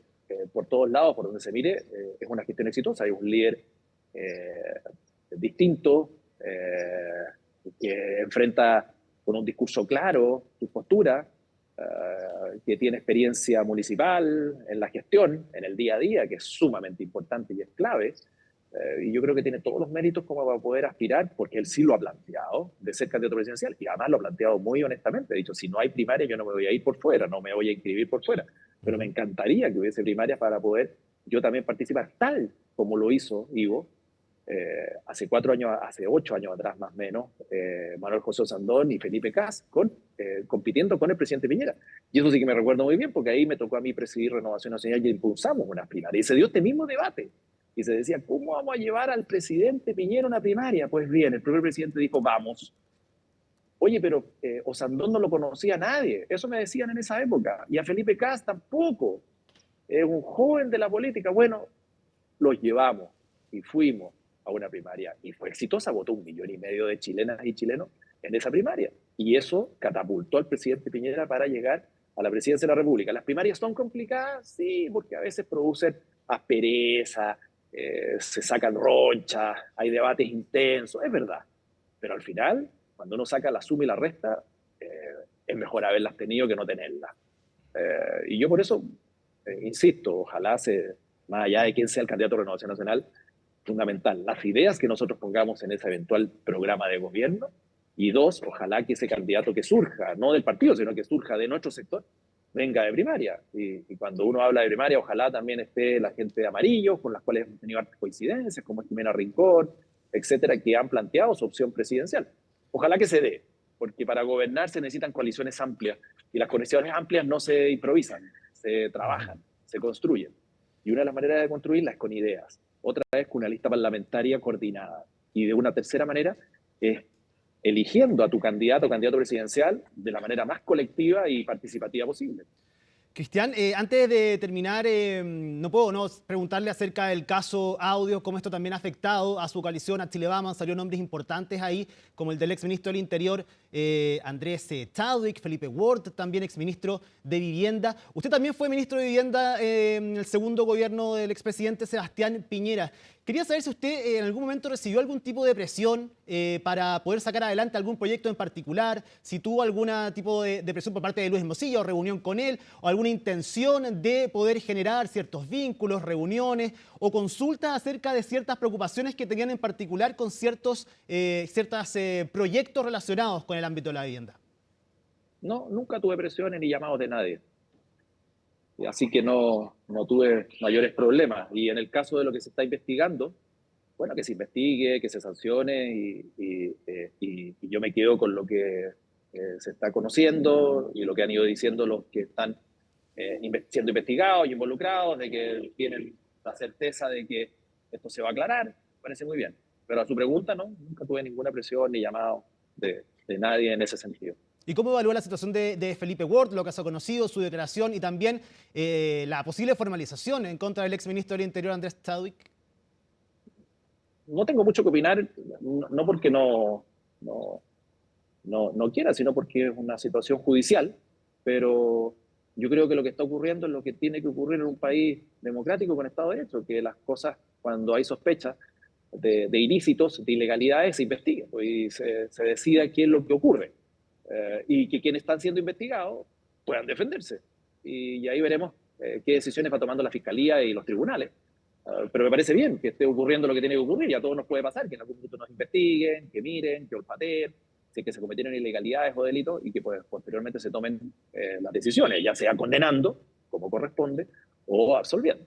por todos lados, por donde se mire, es una gestión exitosa. Hay un líder distinto, que enfrenta con un discurso claro su postura, que tiene experiencia municipal en la gestión, en el día a día, que es sumamente importante y es clave, y yo creo que tiene todos los méritos como para poder aspirar, porque él sí lo ha planteado, de ser candidato presidencial, y además lo ha planteado muy honestamente. Ha dicho, si no hay primaria yo no me voy a ir por fuera, no me voy a inscribir por fuera, pero me encantaría que hubiese primarias para poder yo también participar, tal como lo hizo Ivo, hace 8 años atrás más o menos, Manuel José Sandón y Felipe Cas, compitiendo con el presidente Piñera. Y eso sí que me recuerdo muy bien, porque ahí me tocó a mí presidir Renovación Nacional y impulsamos unas primarias. Y se dio este mismo debate. Y se decía, ¿cómo vamos a llevar al presidente Piñera a una primaria? Pues bien, el primer presidente dijo, vamos. Oye, pero Osandón no lo conocía a nadie. Eso me decían en esa época. Y a Felipe Kast tampoco. Es un joven de la política. Bueno, los llevamos y fuimos a una primaria. Y fue exitosa, votó 1,5 millones de chilenas y chilenos en esa primaria. Y eso catapultó al presidente Piñera para llegar a la presidencia de la República. ¿Las primarias son complicadas? Sí, porque a veces producen aspereza, se sacan ronchas, hay debates intensos, es verdad. Pero al final, cuando uno saca la suma y la resta, es mejor haberlas tenido que no tenerlas. Y yo por eso, insisto, ojalá más allá de quién sea el candidato a Renovación Nacional, fundamental, las ideas que nosotros pongamos en ese eventual programa de gobierno, y dos, ojalá que ese candidato que surja, no del partido, sino que surja de nuestro sector, venga de primaria. Y cuando uno habla de primaria, ojalá también esté la gente de amarillo, con las cuales hemos tenido coincidencias, como Jimena Rincón, etcétera, que han planteado su opción presidencial. Ojalá que se dé, porque para gobernar se necesitan coaliciones amplias, y las coaliciones amplias no se improvisan, se trabajan, se construyen. Y una de las maneras de construirlas es con ideas, otra es con una lista parlamentaria coordinada, y de una tercera manera es eligiendo a tu candidato o candidato presidencial de la manera más colectiva y participativa posible. Cristian, antes de terminar, no puedo no preguntarle acerca del caso Audio, cómo esto también ha afectado a su coalición, a Chile Vamos. Salieron nombres importantes ahí, como el del exministro del Interior, Andrés Chadwick, Felipe Ward, también exministro de Vivienda. Usted también fue ministro de Vivienda en el segundo gobierno del expresidente Sebastián Piñera. Quería saber si usted en algún momento recibió algún tipo de presión para poder sacar adelante algún proyecto en particular, si tuvo algún tipo de presión por parte de Luis Hermosilla o reunión con él, o alguna intención de poder generar ciertos vínculos, reuniones o consultas acerca de ciertas preocupaciones que tenían en particular con ciertos proyectos relacionados con el ámbito de la vivienda. No, nunca tuve presiones ni llamados de nadie. Así que no tuve mayores problemas. Y en el caso de lo que se está investigando, bueno, que se investigue, que se sancione y yo me quedo con lo que se está conociendo y lo que han ido diciendo los que están siendo investigados y involucrados, de que tienen la certeza de que esto se va a aclarar. Me parece muy bien. Pero a su pregunta, no, nunca tuve ninguna presión ni llamado de nadie en ese sentido. ¿Y cómo evalúa la situación de Felipe Ward, lo que se ha conocido, su declaración y también la posible formalización en contra del exministro del Interior, Andrés Chadwick? No tengo mucho que opinar, no porque no quiera, sino porque es una situación judicial, pero yo creo que lo que está ocurriendo es lo que tiene que ocurrir en un país democrático con Estado de Derecho, que las cosas, cuando hay sospechas de ilícitos, de ilegalidades, se investiguen y se decida qué es lo que ocurre. Y que quienes están siendo investigados puedan defenderse. Y ahí veremos qué decisiones va tomando la Fiscalía y los tribunales. Pero me parece bien que esté ocurriendo lo que tiene que ocurrir, y a todos nos puede pasar, que en algún momento nos investiguen, que miren, que olfateen, si es que se cometieron ilegalidades o delitos, y que pues, posteriormente se tomen las decisiones, ya sea condenando, como corresponde, o absolviendo.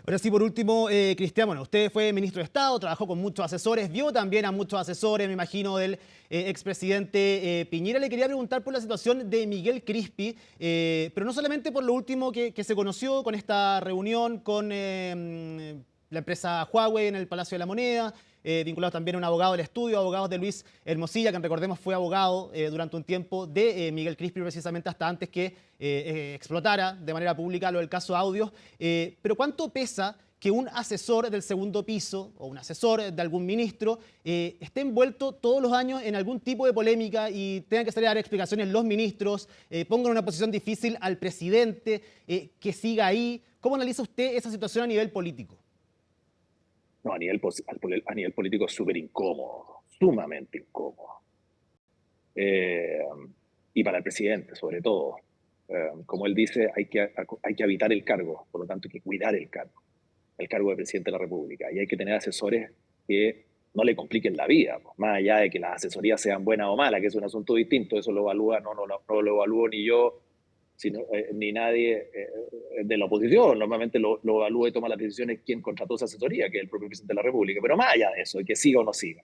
Ahora sí, por último, Cristian, bueno, usted fue ministro de Estado, trabajó con muchos asesores, vio también a muchos asesores, me imagino, del expresidente Piñera. Le quería preguntar por la situación de Miguel Crispi, pero no solamente por lo último que se conoció con esta reunión con la empresa Huawei en el Palacio de la Moneda, vinculado también a un abogado del estudio, abogados de Luis Hermosilla, que recordemos fue abogado durante un tiempo de Miguel Crispi, precisamente hasta antes que explotara de manera pública lo del caso Audios. Pero ¿cuánto pesa que un asesor del segundo piso o un asesor de algún ministro esté envuelto todos los años en algún tipo de polémica y tengan que salir a dar explicaciones los ministros, pongan en una posición difícil al presidente, que siga ahí? ¿Cómo analiza usted esa situación a nivel político? No, a nivel político es súper incómodo, sumamente incómodo. Y para el presidente, sobre todo. Como él dice, hay que habitar el cargo, por lo tanto hay que cuidar el cargo de presidente de la República. Y hay que tener asesores que no le compliquen la vida, pues, más allá de que las asesorías sean buenas o malas, que es un asunto distinto, eso lo evalúa, no lo evalúo ni yo, ni nadie de la oposición. Normalmente lo evalúa y toma las decisiones quien contrató esa asesoría, que es el propio presidente de la República. Pero más allá de eso, de que siga o no siga,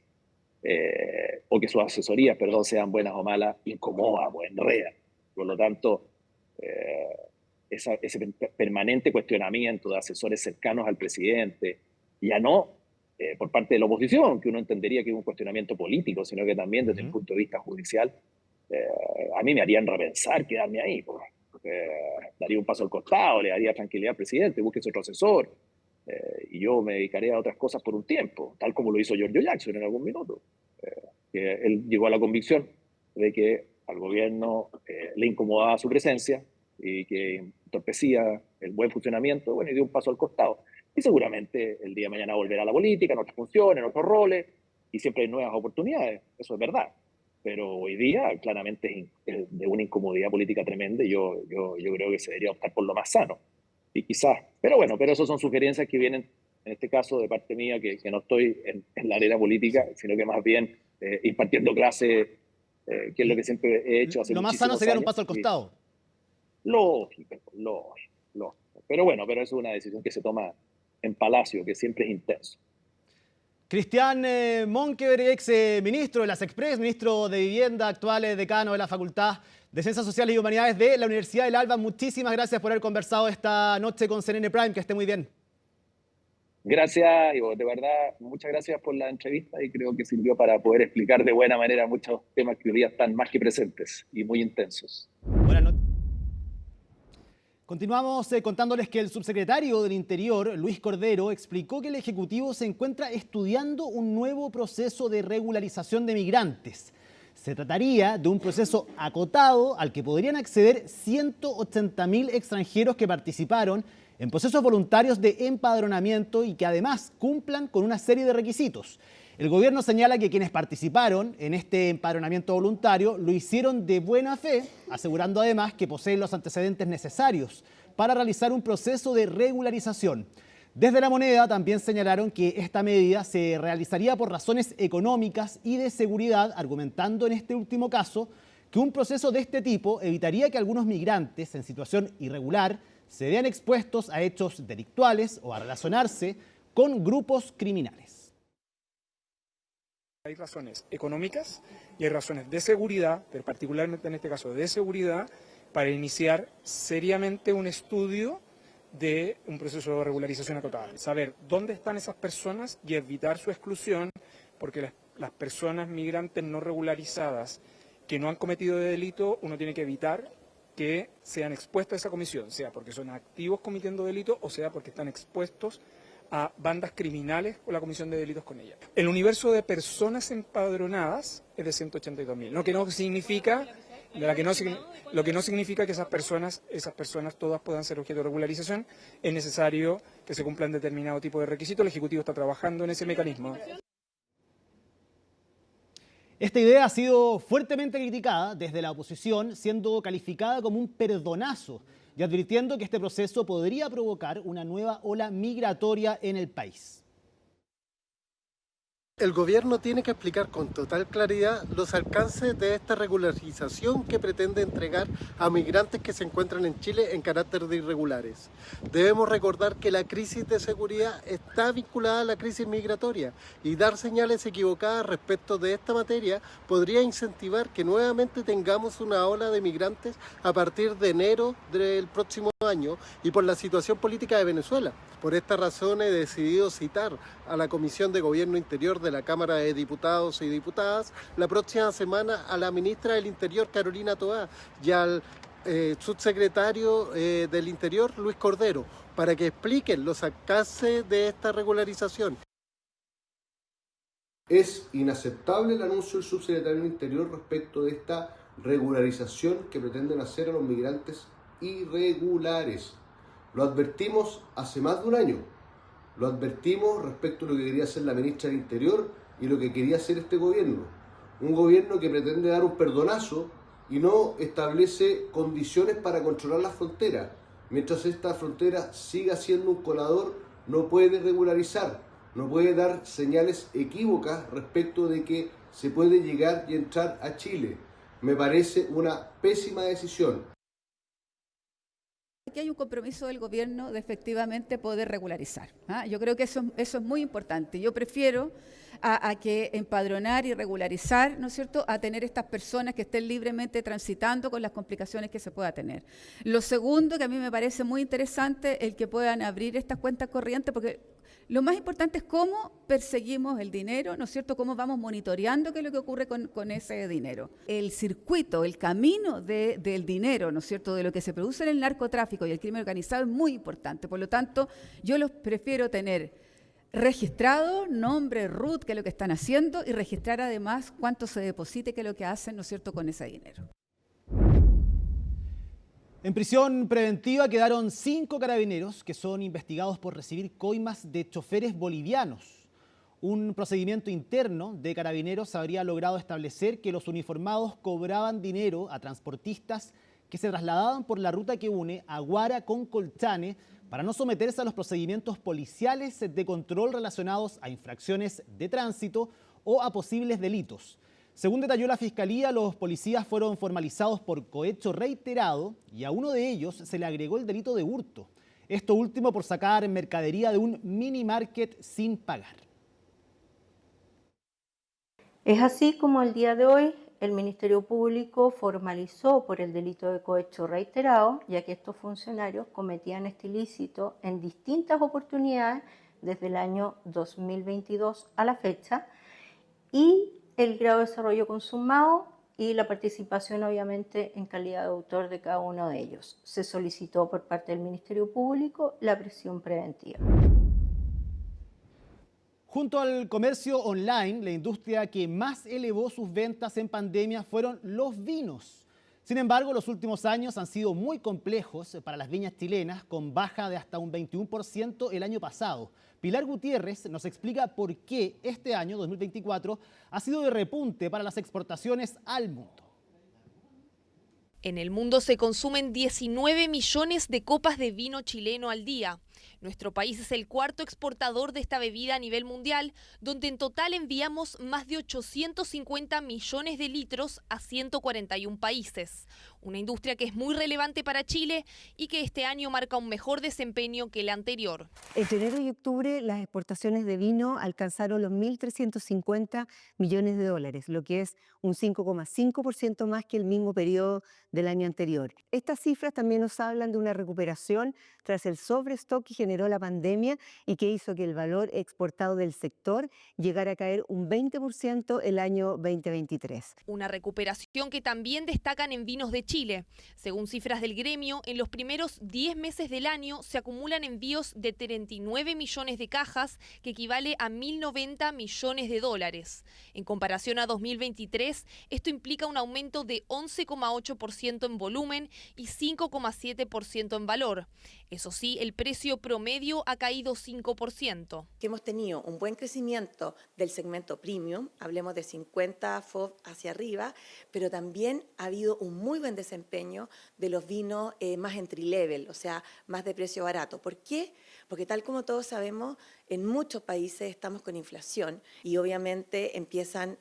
o que sus asesorías, sean buenas o malas, incomoda o enreda. Por lo tanto, ese permanente cuestionamiento de asesores cercanos al presidente, ya no por parte de la oposición, que uno entendería que es un cuestionamiento político, sino que también desde el punto de vista judicial, a mí me harían repensar quedarme ahí. Daría un paso al costado, le daría tranquilidad al presidente, búsquese otro asesor, y yo me dedicaré a otras cosas por un tiempo, tal como lo hizo Giorgio Jackson en algún minuto. Que él llegó a la convicción de que al gobierno le incomodaba su presencia y que entorpecía el buen funcionamiento, bueno, y dio un paso al costado. Y seguramente el día de mañana volverá a la política, en otras funciones, en otros roles, y siempre hay nuevas oportunidades, eso es verdad. Pero hoy día claramente es de una incomodidad política tremenda y yo creo que se debería optar por lo más sano. Y quizás, pero bueno, pero esas son sugerencias que vienen, en este caso, de parte mía, que no estoy en la arena política, sino que más bien impartiendo clases, que es lo que siempre he hecho hace muchísimos años. Lo más sano sería un paso al costado. Lógico. Pero bueno, pero eso es una decisión que se toma en Palacio, que siempre es intenso. Cristian Monkeberg, ex ministro de las Express, ministro de Vivienda, actual decano de la Facultad de Ciencias Sociales y Humanidades de la Universidad del Alba. Muchísimas gracias por haber conversado esta noche con CNN Prime. Que esté muy bien. Gracias, Ivo. De verdad, muchas gracias por la entrevista y creo que sirvió para poder explicar de buena manera muchos temas que hoy día están más que presentes y muy intensos. Buenas noches. Continuamos contándoles que el subsecretario del Interior, Luis Cordero, explicó que el Ejecutivo se encuentra estudiando un nuevo proceso de regularización de migrantes. Se trataría de un proceso acotado al que podrían acceder 180.000 extranjeros que participaron en procesos voluntarios de empadronamiento y que además cumplan con una serie de requisitos. El gobierno señala que quienes participaron en este empadronamiento voluntario lo hicieron de buena fe, asegurando además que poseen los antecedentes necesarios para realizar un proceso de regularización. Desde La Moneda también señalaron que esta medida se realizaría por razones económicas y de seguridad, argumentando en este último caso que un proceso de este tipo evitaría que algunos migrantes en situación irregular se vean expuestos a hechos delictuales o a relacionarse con grupos criminales. Hay razones económicas y hay razones de seguridad, pero particularmente en este caso de seguridad, para iniciar seriamente un estudio de un proceso de regularización acotada. Saber dónde están esas personas y evitar su exclusión, porque las personas migrantes no regularizadas que no han cometido delito, uno tiene que evitar que sean expuestos a esa comisión, sea porque son activos cometiendo delito o sea porque están expuestos a bandas criminales o la comisión de delitos con ellas. El universo de personas empadronadas es de 182.000, lo que no significa que esas personas todas puedan ser objeto de regularización. Es necesario que se cumplan determinado tipo de requisitos. El Ejecutivo está trabajando en ese mecanismo. Esta idea ha sido fuertemente criticada desde la oposición, siendo calificada como un perdonazo y advirtiendo que este proceso podría provocar una nueva ola migratoria en el país. El gobierno tiene que explicar con total claridad los alcances de esta regularización que pretende entregar a migrantes que se encuentran en Chile en carácter de irregulares. Debemos recordar que la crisis de seguridad está vinculada a la crisis migratoria y dar señales equivocadas respecto de esta materia podría incentivar que nuevamente tengamos una ola de migrantes a partir de enero del próximo año y por la situación política de Venezuela. Por esta razón he decidido citar a la Comisión de Gobierno Interior de la Cámara de Diputados y Diputadas la próxima semana a la ministra del Interior, Carolina Toá, y al subsecretario del Interior, Luis Cordero, para que expliquen los alcances de esta regularización. Es inaceptable el anuncio del subsecretario del Interior respecto de esta regularización que pretenden hacer a los migrantes irregulares. Lo advertimos hace más de un año. Lo advertimos respecto a lo que quería hacer la ministra del Interior y lo que quería hacer este gobierno. Un gobierno que pretende dar un perdonazo y no establece condiciones para controlar las fronteras. Mientras esta frontera siga siendo un colador, no puede regularizar, no puede dar señales equívocas respecto de que se puede llegar y entrar a Chile. Me parece una pésima decisión. Aquí hay un compromiso del gobierno de efectivamente poder regularizar. Yo creo que eso es muy importante. Yo prefiero a que empadronar y regularizar, ¿no es cierto?, a tener estas personas que estén libremente transitando con las complicaciones que se pueda tener. Lo segundo, que a mí me parece muy interesante, el que puedan abrir estas cuentas corrientes, porque Lo más importante es cómo perseguimos el dinero, ¿no es cierto? Cómo vamos monitoreando qué es lo que ocurre con ese dinero. El circuito, el camino del dinero, ¿no es cierto? De lo que se produce en el narcotráfico y el crimen organizado es muy importante. Por lo tanto, yo los prefiero tener registrado, nombre, RUT, qué es lo que están haciendo, y registrar además cuánto se deposite, qué es lo que hacen, ¿no es cierto?, con ese dinero. En prisión preventiva quedaron 5 carabineros que son investigados por recibir coimas de choferes bolivianos. Un procedimiento interno de carabineros habría logrado establecer que los uniformados cobraban dinero a transportistas que se trasladaban por la ruta que une Aguara con Colchane para no someterse a los procedimientos policiales de control relacionados a infracciones de tránsito o a posibles delitos. Según detalló la Fiscalía, los policías fueron formalizados por cohecho reiterado y a uno de ellos se le agregó el delito de hurto. Esto último por sacar mercadería de un mini market sin pagar. Es así como el día de hoy el Ministerio Público formalizó por el delito de cohecho reiterado, ya que estos funcionarios cometían este ilícito en distintas oportunidades desde el año 2022 a la fecha, y el grado de desarrollo consumado y la participación obviamente en calidad de autor de cada uno de ellos. Se solicitó por parte del Ministerio Público la prisión preventiva. Junto al comercio online, la industria que más elevó sus ventas en pandemia fueron los vinos. Sin embargo, los últimos años han sido muy complejos para las viñas chilenas, con baja de hasta un 21% el año pasado. Pilar Gutiérrez nos explica por qué este año, 2024, ha sido de repunte para las exportaciones al mundo. En el mundo se consumen 19 millones de copas de vino chileno al día. Nuestro país es el cuarto exportador de esta bebida a nivel mundial, donde en total enviamos más de 850 millones de litros a 141 países. Una industria que es muy relevante para Chile y que este año marca un mejor desempeño que el anterior. Entre enero y octubre las exportaciones de vino alcanzaron los 1.350 millones de dólares, lo que es un 5,5% más que el mismo periodo del año anterior. Estas cifras también nos hablan de una recuperación tras el sobrestock que generó la pandemia y que hizo que el valor exportado del sector llegara a caer un 20% el año 2023. Una recuperación que también destacan en Vinos de Chile. Según cifras del gremio, en los primeros 10 meses del año se acumulan envíos de 39 millones de cajas, que equivale a 1.090 millones de dólares. En comparación a 2023, esto implica un aumento de 11,8% en volumen y 5,7% en valor. Eso sí, el precio promedio ha caído 5%. Hemos tenido un buen crecimiento del segmento premium, hablemos de 50 FOB hacia arriba, pero también ha habido un muy buen desempeño de los vinos más entry level, o sea, más de precio barato. ¿Por qué? Porque tal como todos sabemos, en muchos países estamos con inflación y obviamente empiezan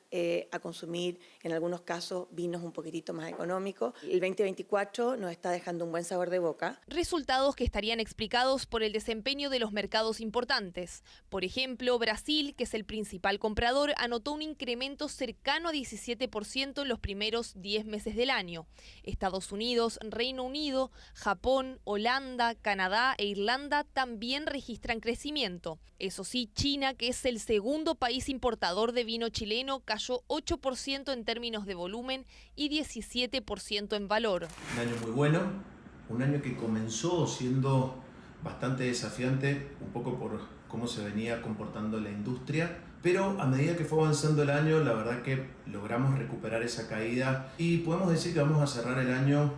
a consumir en algunos casos vinos un poquitito más económicos. El 2024 nos está dejando un buen sabor de boca. Resultados que estarían explicados por el desempeño de los mercados importantes. Por ejemplo, Brasil, que es el principal comprador, anotó un incremento cercano a 17% en los primeros 10 meses del año. Estados Unidos, Reino Unido, Japón, Holanda, Canadá e Irlanda también registran crecimiento. Eso sí, China, que es el segundo país importador de vino chileno, cayó 8% en términos de volumen y 17% en valor. Un año muy bueno, un año que comenzó siendo bastante desafiante, un poco por cómo se venía comportando la industria, pero a medida que fue avanzando el año, la verdad que logramos recuperar esa caída y podemos decir que vamos a cerrar el año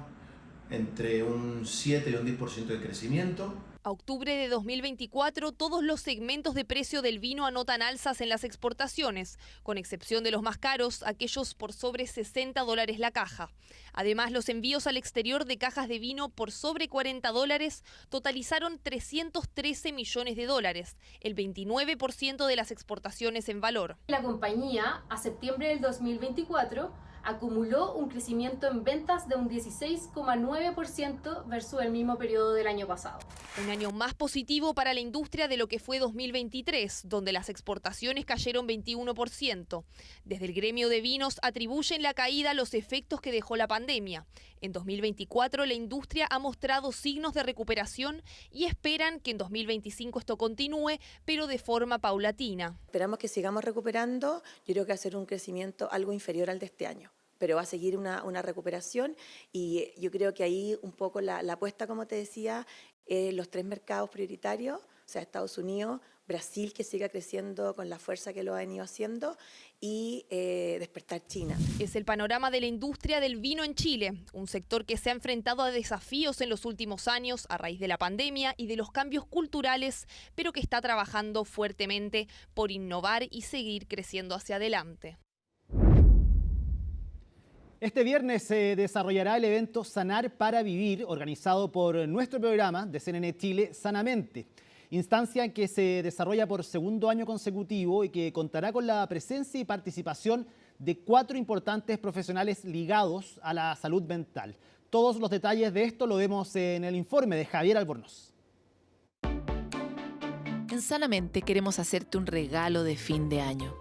entre un 7 y un 10% de crecimiento. A octubre de 2024, todos los segmentos de precio del vino anotan alzas en las exportaciones, con excepción de los más caros, aquellos por sobre $60 la caja. Además, los envíos al exterior de cajas de vino por sobre $40 totalizaron 313 millones de dólares, el 29% de las exportaciones en valor. La compañía, a septiembre del 2024, acumuló un crecimiento en ventas de un 16,9% versus el mismo periodo del año pasado. Un año más positivo para la industria de lo que fue 2023, donde las exportaciones cayeron 21%. Desde el gremio de vinos atribuyen la caída a los efectos que dejó la pandemia. En 2024 la industria ha mostrado signos de recuperación y esperan que en 2025 esto continúe, pero de forma paulatina. Esperamos que sigamos recuperando, yo creo que va a ser un crecimiento algo inferior al de este año, pero va a seguir una recuperación y yo creo que ahí un poco la apuesta, como te decía, los 3 mercados prioritarios, o sea, Estados Unidos, Brasil, que siga creciendo con la fuerza que lo ha venido haciendo, y despertar China. Es el panorama de la industria del vino en Chile, un sector que se ha enfrentado a desafíos en los últimos años a raíz de la pandemia y de los cambios culturales, pero que está trabajando fuertemente por innovar y seguir creciendo hacia adelante. Este viernes se desarrollará el evento Sanar para Vivir, organizado por nuestro programa de CNN Chile, Sanamente. Instancia que se desarrolla por segundo año consecutivo y que contará con la presencia y participación de 4 importantes profesionales ligados a la salud mental. Todos los detalles de esto lo vemos en el informe de Javier Albornoz. En Sanamente queremos hacerte un regalo de fin de año.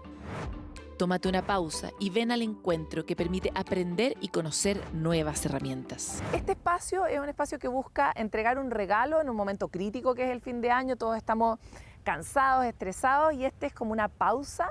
Tómate una pausa y ven al encuentro que permite aprender y conocer nuevas herramientas. Este espacio es un espacio que busca entregar un regalo en un momento crítico que es el fin de año. Todos estamos cansados, estresados y este es como una pausa.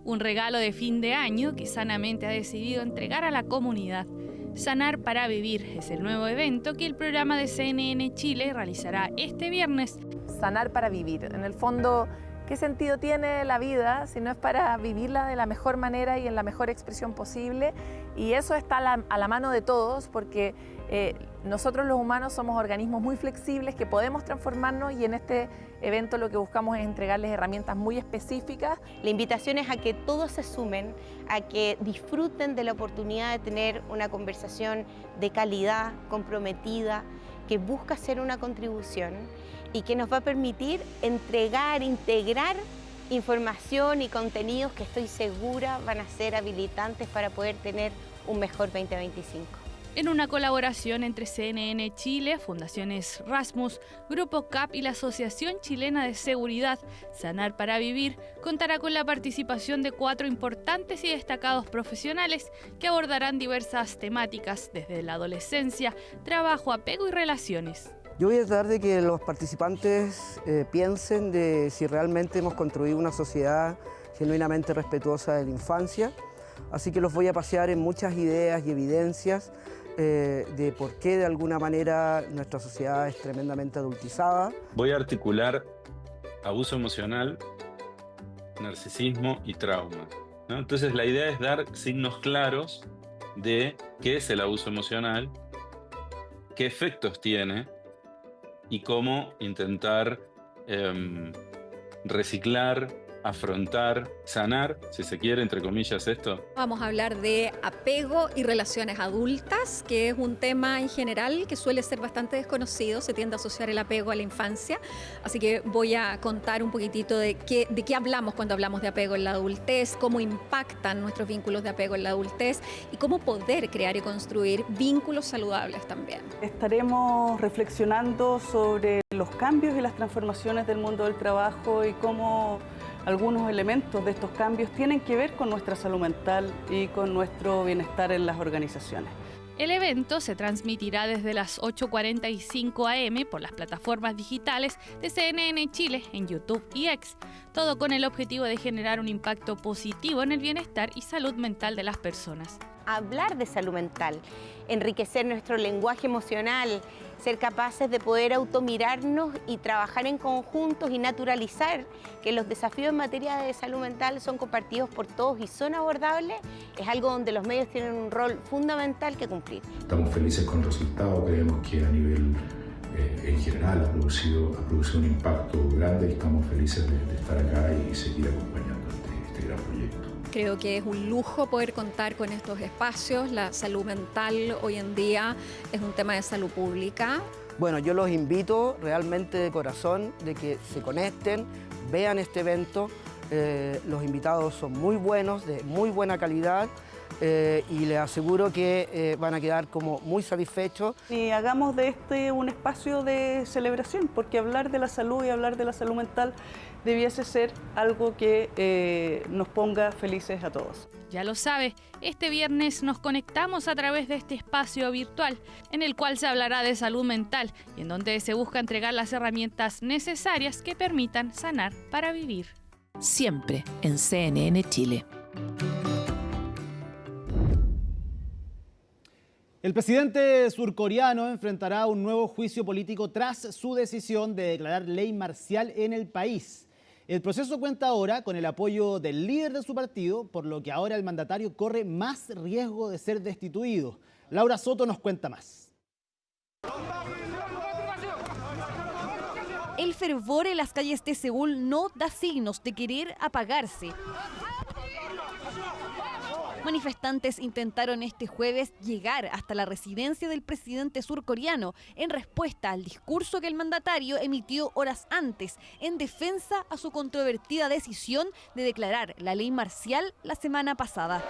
Un regalo de fin de año que Sanamente ha decidido entregar a la comunidad. Sanar para Vivir es el nuevo evento que el programa de CNN Chile realizará este viernes. Sanar para Vivir. En el fondo, ¿qué sentido tiene la vida si no es para vivirla de la mejor manera y en la mejor expresión posible? Y eso está a la mano de todos porque nosotros los humanos somos organismos muy flexibles que podemos transformarnos y en este evento lo que buscamos es entregarles herramientas muy específicas. La invitación es a que todos se sumen, a que disfruten de la oportunidad de tener una conversación de calidad, comprometida, que busca hacer una contribución y que nos va a permitir entregar, integrar información y contenidos que estoy segura van a ser habilitantes para poder tener un mejor 2025. En una colaboración entre CNN Chile, Fundaciones Rasmus, Grupo CAP y la Asociación Chilena de Seguridad, Sanar para Vivir, contará con la participación de 4 importantes y destacados profesionales que abordarán diversas temáticas desde la adolescencia, trabajo, apego y relaciones. Yo voy a tratar de que los participantes piensen de si realmente hemos construido una sociedad genuinamente respetuosa de la infancia, así que los voy a pasear en muchas ideas y evidencias de por qué de alguna manera nuestra sociedad es tremendamente adultizada. Voy a articular abuso emocional, narcisismo y trauma, ¿no? Entonces la idea es dar signos claros de qué es el abuso emocional, qué efectos tiene y cómo intentar reciclar, afrontar, sanar, si se quiere, entre comillas, esto. Vamos a hablar de apego y relaciones adultas, que es un tema en general que suele ser bastante desconocido, se tiende a asociar el apego a la infancia, así que voy a contar un poquitito de qué hablamos cuando hablamos de apego en la adultez, cómo impactan nuestros vínculos de apego en la adultez y cómo poder crear y construir vínculos saludables también. Estaremos reflexionando sobre los cambios y las transformaciones del mundo del trabajo y cómo algunos elementos de estos cambios tienen que ver con nuestra salud mental y con nuestro bienestar en las organizaciones. El evento se transmitirá desde las 8:45 am por las plataformas digitales de CNN Chile en YouTube y X, todo con el objetivo de generar un impacto positivo en el bienestar y salud mental de las personas. Hablar de salud mental, enriquecer nuestro lenguaje emocional, ser capaces de poder automirarnos y trabajar en conjuntos y naturalizar que los desafíos en materia de salud mental son compartidos por todos y son abordables, es algo donde los medios tienen un rol fundamental que cumplir. Estamos felices con el resultado, creemos que a nivel en general ha producido un impacto grande y estamos felices de estar acá y seguir acompañando este gran proyecto. Creo que es un lujo poder contar con estos espacios. La salud mental hoy en día es un tema de salud pública. Bueno, yo los invito realmente de corazón de que se conecten, vean este evento. Los invitados son muy buenos, de muy buena calidad. Y les aseguro que van a quedar como muy satisfechos. Y hagamos de este un espacio de celebración, porque hablar de la salud y hablar de la salud mental debiese ser algo que nos ponga felices a todos. Ya lo sabe, este viernes nos conectamos a través de este espacio virtual en el cual se hablará de salud mental y en donde se busca entregar las herramientas necesarias que permitan sanar para vivir. Siempre en CNN Chile. El presidente surcoreano enfrentará un nuevo juicio político tras su decisión de declarar ley marcial en el país. El proceso cuenta ahora con el apoyo del líder de su partido, por lo que ahora el mandatario corre más riesgo de ser destituido. Laura Soto nos cuenta más. El fervor en las calles de Seúl no da signos de querer apagarse. Manifestantes intentaron este jueves llegar hasta la residencia del presidente surcoreano en respuesta al discurso que el mandatario emitió horas antes en defensa a su controvertida decisión de declarar la ley marcial la semana pasada.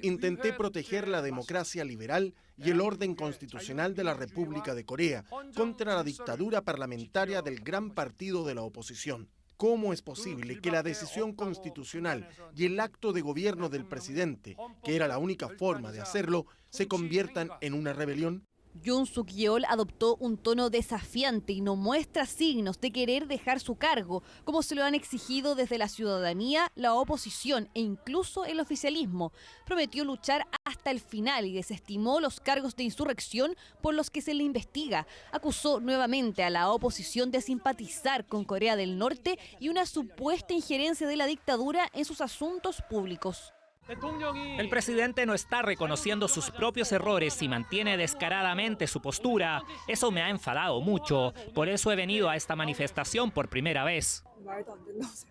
Intenté proteger la democracia liberal y el orden constitucional de la República de Corea contra la dictadura parlamentaria del gran partido de la oposición. ¿Cómo es posible que la decisión constitucional y el acto de gobierno del presidente, que era la única forma de hacerlo, se conviertan en una rebelión? Yoon Suk-yeol adoptó un tono desafiante y no muestra signos de querer dejar su cargo, como se lo han exigido desde la ciudadanía, la oposición e incluso el oficialismo. Prometió luchar hasta el final y desestimó los cargos de insurrección por los que se le investiga. Acusó nuevamente a la oposición de simpatizar con Corea del Norte y una supuesta injerencia de la dictadura en sus asuntos públicos. El presidente no está reconociendo sus propios errores y mantiene descaradamente su postura. Eso me ha enfadado mucho. Por eso he venido a esta manifestación por primera vez.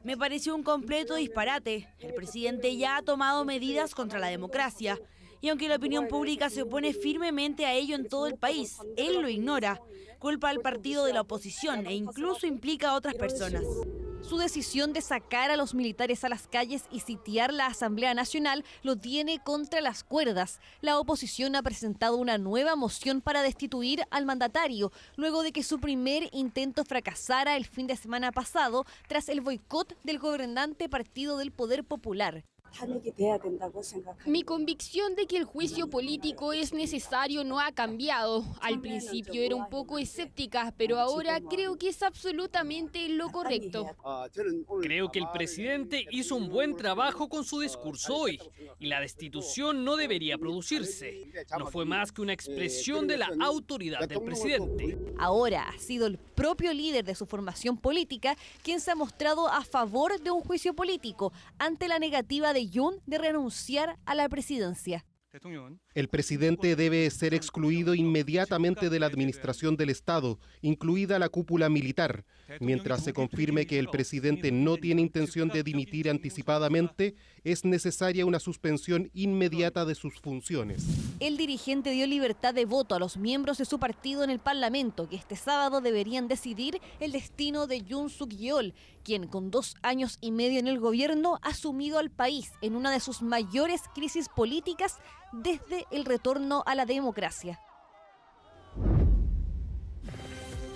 Me pareció un completo disparate. El presidente ya ha tomado medidas contra la democracia. Y aunque la opinión pública se opone firmemente a ello en todo el país, él lo ignora. Culpa al partido de la oposición e incluso implica a otras personas. Su decisión de sacar a los militares a las calles y sitiar la Asamblea Nacional lo tiene contra las cuerdas. La oposición ha presentado una nueva moción para destituir al mandatario, luego de que su primer intento fracasara el fin de semana pasado tras el boicot del gobernante Partido del Poder Popular. Mi convicción de que el juicio político es necesario no ha cambiado. Al principio era un poco escéptica, pero ahora creo que es absolutamente lo correcto. Creo que el presidente hizo un buen trabajo con su discurso hoy y la destitución no debería producirse. No fue más que una expresión de la autoridad del presidente. Ahora ha sido el propio líder de su formación política quien se ha mostrado a favor de un juicio político ante la negativa de Yoon de renunciar a la presidencia. El presidente debe ser excluido inmediatamente de la administración del Estado, incluida la cúpula militar. Mientras se confirme que el presidente no tiene intención de dimitir anticipadamente, es necesaria una suspensión inmediata de sus funciones. El dirigente dio libertad de voto a los miembros de su partido en el Parlamento, que este sábado deberían decidir el destino de Yoon Suk-yeol, quien con 2 años y medio en el gobierno ha sumido al país en una de sus mayores crisis políticas desde el retorno a la democracia.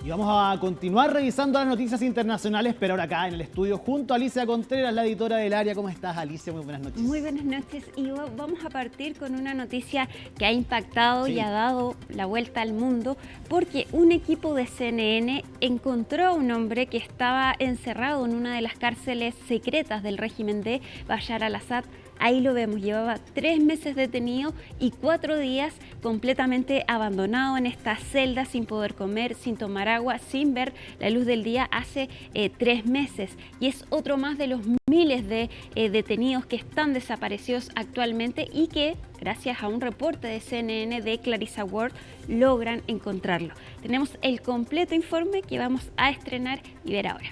Y vamos a continuar revisando las noticias internacionales, pero ahora acá en el estudio junto a Alicia Contreras, la editora del área. ¿Cómo estás, Alicia? Muy buenas noches. Muy buenas noches, Ivo. Vamos a partir con una noticia que ha impactado y ha dado la vuelta al mundo, porque un equipo de CNN encontró a un hombre que estaba encerrado en una de las cárceles secretas del régimen de Bashar al-Assad. Ahí lo vemos, llevaba 3 meses detenido y 4 días completamente abandonado en esta celda, sin poder comer, sin tomar agua, sin ver la luz del día hace 3 meses. Y es otro más de los miles de detenidos que están desaparecidos actualmente y que, gracias a un reporte de CNN de Clarissa Ward, logran encontrarlo. Tenemos el completo informe que vamos a estrenar y ver ahora.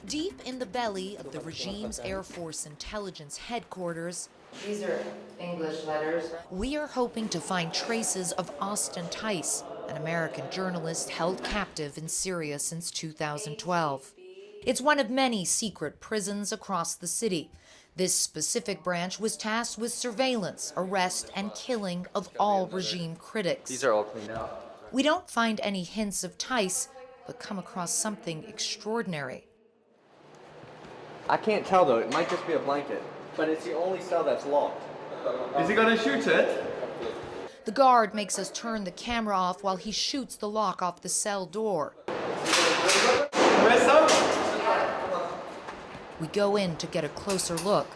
Deep in the belly of the regime's Air Force Intelligence Headquarters, these are English letters. We are hoping to find traces of Austin Tice, an American journalist held captive in Syria since 2012. It's one of many secret prisons across the city. This specific branch was tasked with surveillance, arrest, and killing of all regime critics. These are all cleaned up. We don't find any hints of Tice, but come across something extraordinary. I can't tell though, it might just be a blanket. But it's the only cell that's locked. Is he gonna shoot it? The guard makes us turn the camera off while he shoots the lock off the cell door. We go in to get a closer look.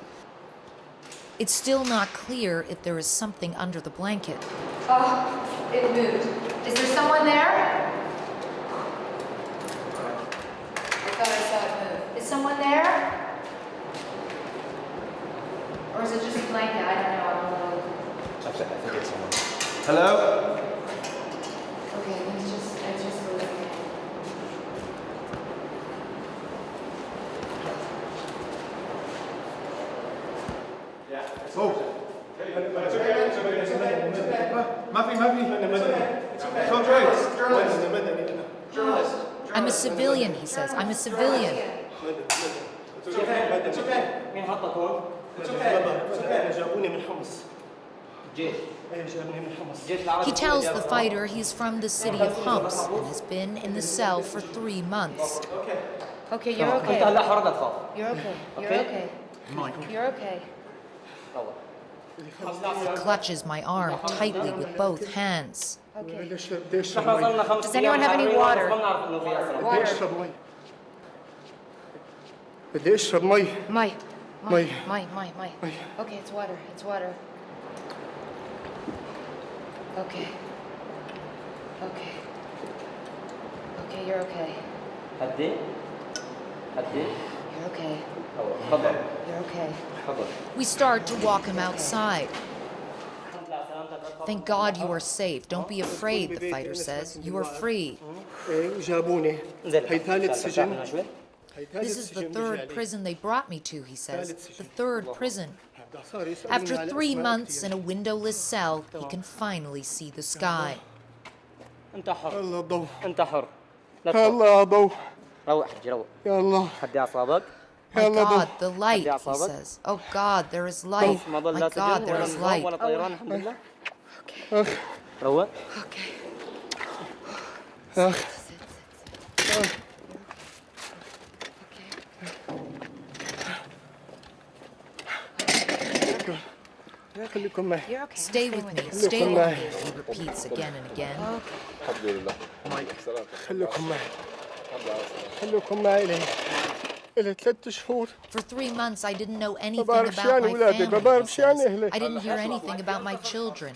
It's still not clear if there is something under the blanket. Oh, it moved. Is there someone there? I thought I saw it move. Is someone there? Or is it just a blanket? I don't know. I think it's someone. Hello? Okay, let's just look. I'm a civilian, he says. I'm a civilian. It's okay. He tells the fighter he's from the city of Homs and has been in the cell for 3 months. Okay, you're okay. You're okay. You're okay. You're okay. He clutches my arm tightly with both hands. Okay. Does anyone have any water? Water. بدي اشرب مي. مي. Okay, it's water. It's water. Okay. Okay. Okay, you're okay. هدي. You're okay. تفضل. You're okay. تفضل. We start to walk him outside. Thank God you are safe. Don't be afraid, the fighter says. You are free. جابوني. هي ثالث سجن. This is the third prison they brought me to, he says. The third prison. After 3 months in a windowless cell, he can finally see the sky. انت حر. الله ضوء. انت حر. الله ضوء. روح حجي روح. يا الله. هدي أعصابك. My God, the light, he says. Oh God, there is light. My God, there is light. Okay. روح. Okay. Stay with me, stay with me, he repeats again and again. For 3 months, I didn't know anything about my family, he says. I didn't hear anything about my children.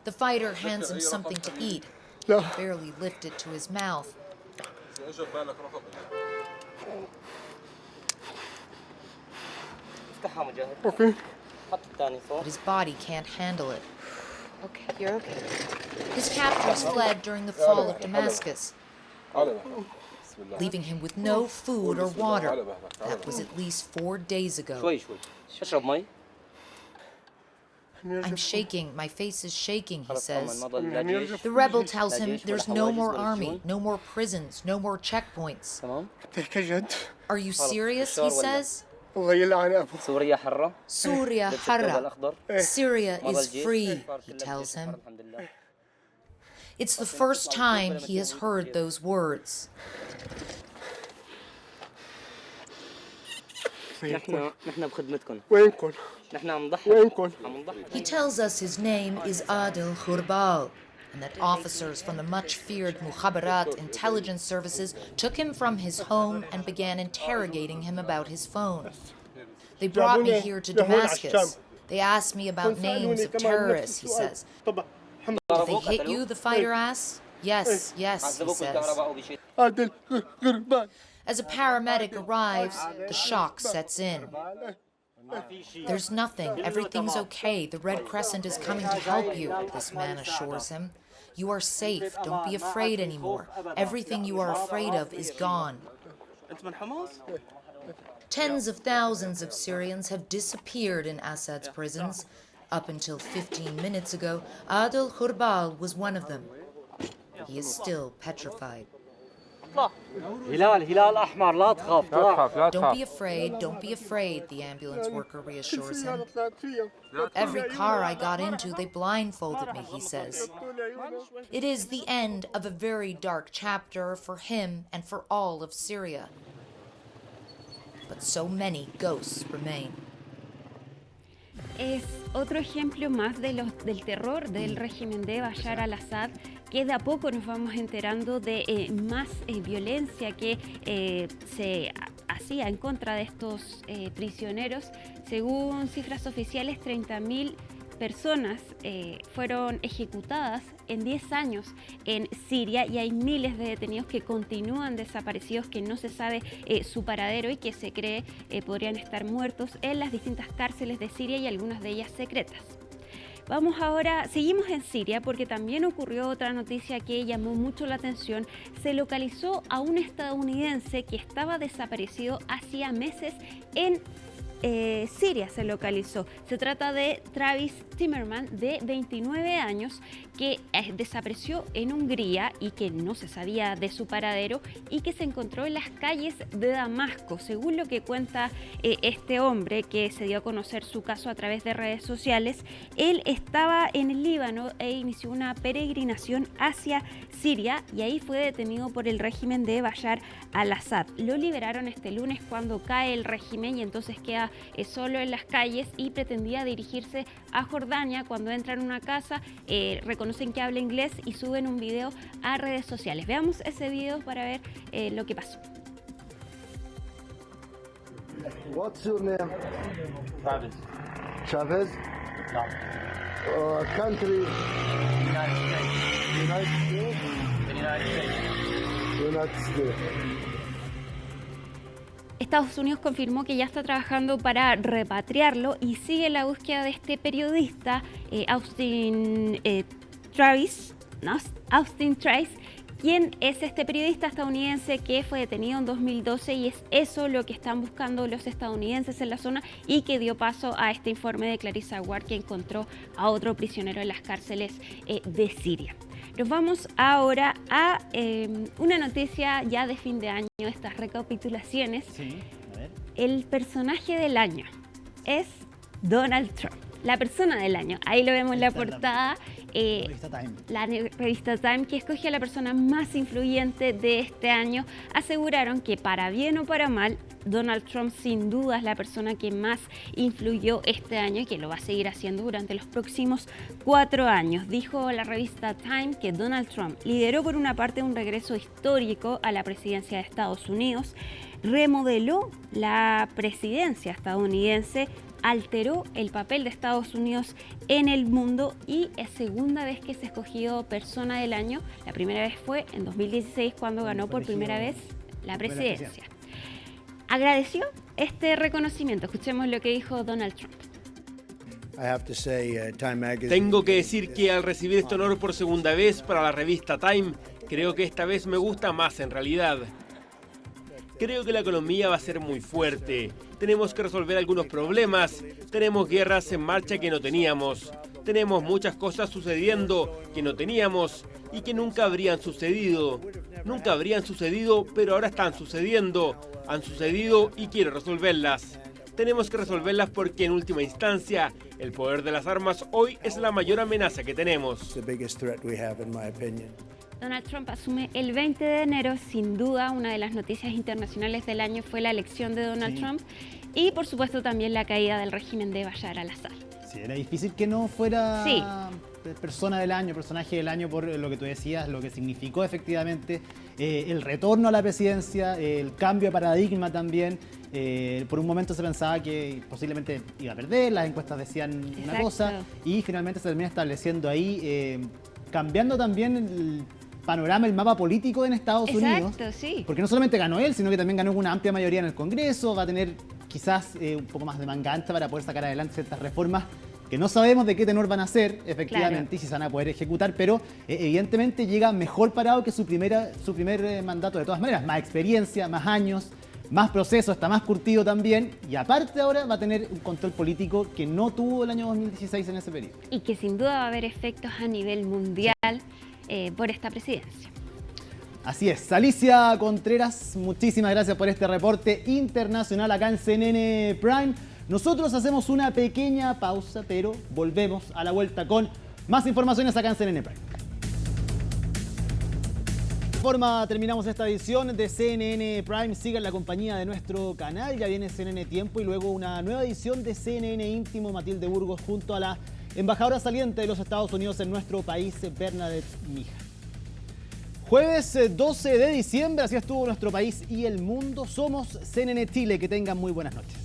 The fighter hands him something to eat. He barely lifts it to his mouth. Okay. But his body can't handle it. Okay, you're okay. His captors fled during the fall of Damascus, leaving him with no food or water. That was at least 4 days ago. I'm shaking. My face is shaking, he says. The rebel tells him there's no more army, no more prisons, no more checkpoints. Are you serious, he says? Surya Harra. Syria is free, he tells him. It's the first time he has heard those words. He tells us his name is Adil Khurbal, and that officers from the much-feared Mukhabarat intelligence services took him from his home and began interrogating him about his phone. They brought me here to Damascus. They asked me about names of terrorists, he says. Did they hit you, the fighter asks. Yes, he says. As a paramedic arrives, the shock sets in. There's nothing. Everything's okay. The Red Crescent is coming to help you, this man assures him. You are safe. Don't be afraid anymore. Everything you are afraid of is gone. Tens of thousands of Syrians have disappeared in Assad's prisons. Up until 15 minutes ago, Adil Khurbal was one of them. He is still petrified. don't be afraid, the ambulance worker reassures him. Every car I got into, they blindfolded me, he says. It is the end of a very dark chapter for him and for all of Syria. But so many ghosts remain. Es otro ejemplo más del terror del régimen de Bashar al-Assad, que de a poco nos vamos enterando de más violencia que se hacía en contra de estos prisioneros. Según cifras oficiales, 30.000 personas fueron ejecutadas en 10 años en Siria, y hay miles de detenidos que continúan desaparecidos, que no se sabe su paradero y que se cree podrían estar muertos en las distintas cárceles de Siria, y algunas de ellas secretas. Vamos ahora, seguimos en Siria porque también ocurrió otra noticia que llamó mucho la atención. Se localizó a un estadounidense que estaba desaparecido hacía meses en Siria. Se localizó. Se trata de Travis Timmerman, de 29 años, que desapareció en Hungría y que no se sabía de su paradero y que se encontró en las calles de Damasco. Según lo que cuenta este hombre, que se dio a conocer su caso a través de redes sociales, él estaba en el Líbano e inició una peregrinación hacia Siria, y ahí fue detenido por el régimen de Bashar al-Assad. Lo liberaron este lunes cuando cae el régimen, y entonces queda solo en las calles, y pretendía dirigirse a Jordania. Cuando entra en una casa, reconocen que habla inglés y suben un video a redes sociales. Veamos ese video para ver lo que pasó. What's your name? Travis. Chavez? No. Country? United States. United States? The United States. United States. Estados Unidos confirmó que ya está trabajando para repatriarlo y sigue la búsqueda de este periodista, Austin Trace. ¿Quién es este periodista estadounidense que fue detenido en 2012? Y es eso lo que están buscando los estadounidenses en la zona, y que dio paso a este informe de Clarissa Ward, que encontró a otro prisionero en las cárceles de Siria. Nos vamos ahora a una noticia ya de fin de año, estas recapitulaciones. Sí, a ver. El personaje del año es Donald Trump. La persona del año, ahí lo vemos en la portada. La revista Time, que escogió a la persona más influyente de este año, aseguraron que para bien o para mal, Donald Trump sin duda es la persona que más influyó este año y que lo va a seguir haciendo durante los próximos 4 años. Dijo la revista Time que Donald Trump lideró por una parte un regreso histórico a la presidencia de Estados Unidos, remodeló la presidencia estadounidense, alteró el papel de Estados Unidos en el mundo, y es segunda vez que se ha escogido persona del año. La primera vez fue en 2016, cuando ganó por primera vez la presidencia. Agradeció este reconocimiento. Escuchemos lo que dijo Donald Trump. Tengo que decir que al recibir este honor por segunda vez para la revista Time, creo que esta vez me gusta más en realidad. Creo que la economía va a ser muy fuerte. Tenemos que resolver algunos problemas. Tenemos guerras en marcha que no teníamos. Tenemos muchas cosas sucediendo que no teníamos y que nunca habrían sucedido. Nunca habrían sucedido, pero ahora están sucediendo. Han sucedido y quiero resolverlas. Tenemos que resolverlas porque en última instancia, el poder de las armas hoy es la mayor amenaza que tenemos. Donald Trump asume el 20 de enero. Sin duda, una de las noticias internacionales del año fue la elección de Donald Trump y, por supuesto, también la caída del régimen de Bashar al-Assad. Sí, era difícil que no fuera persona del año, personaje del año, por lo que tú decías, lo que significó efectivamente el retorno a la presidencia, el cambio de paradigma también. Por un momento se pensaba que posiblemente iba a perder, las encuestas decían una cosa, y finalmente se termina estableciendo ahí, cambiando también el panorama, el mapa político en Estados Unidos. Sí. Porque no solamente ganó él, sino que también ganó con una amplia mayoría en el Congreso, va a tener quizás un poco más de manga ancha para poder sacar adelante ciertas reformas que no sabemos de qué tenor van a ser, efectivamente, y si se van a poder ejecutar, pero evidentemente llega mejor parado que su primer mandato de todas maneras. Más experiencia, más años, más proceso, está más curtido también, y aparte ahora va a tener un control político que no tuvo el año 2016 en ese periodo. Y que sin duda va a haber efectos a nivel mundial por esta presidencia. Así es. Alicia Contreras, muchísimas gracias por este reporte internacional acá en CNN Prime. Nosotros hacemos una pequeña pausa, pero volvemos a la vuelta con más informaciones acá en CNN Prime. De esta forma terminamos esta edición de CNN Prime. Sigan la compañía de nuestro canal. Ya viene CNN Tiempo y luego una nueva edición de CNN Íntimo. Matilde Burgos junto a la embajadora saliente de los Estados Unidos en nuestro país, Bernadette Mija. Jueves 12 de diciembre, así estuvo nuestro país y el mundo. Somos CNN Chile. Que tengan muy buenas noches.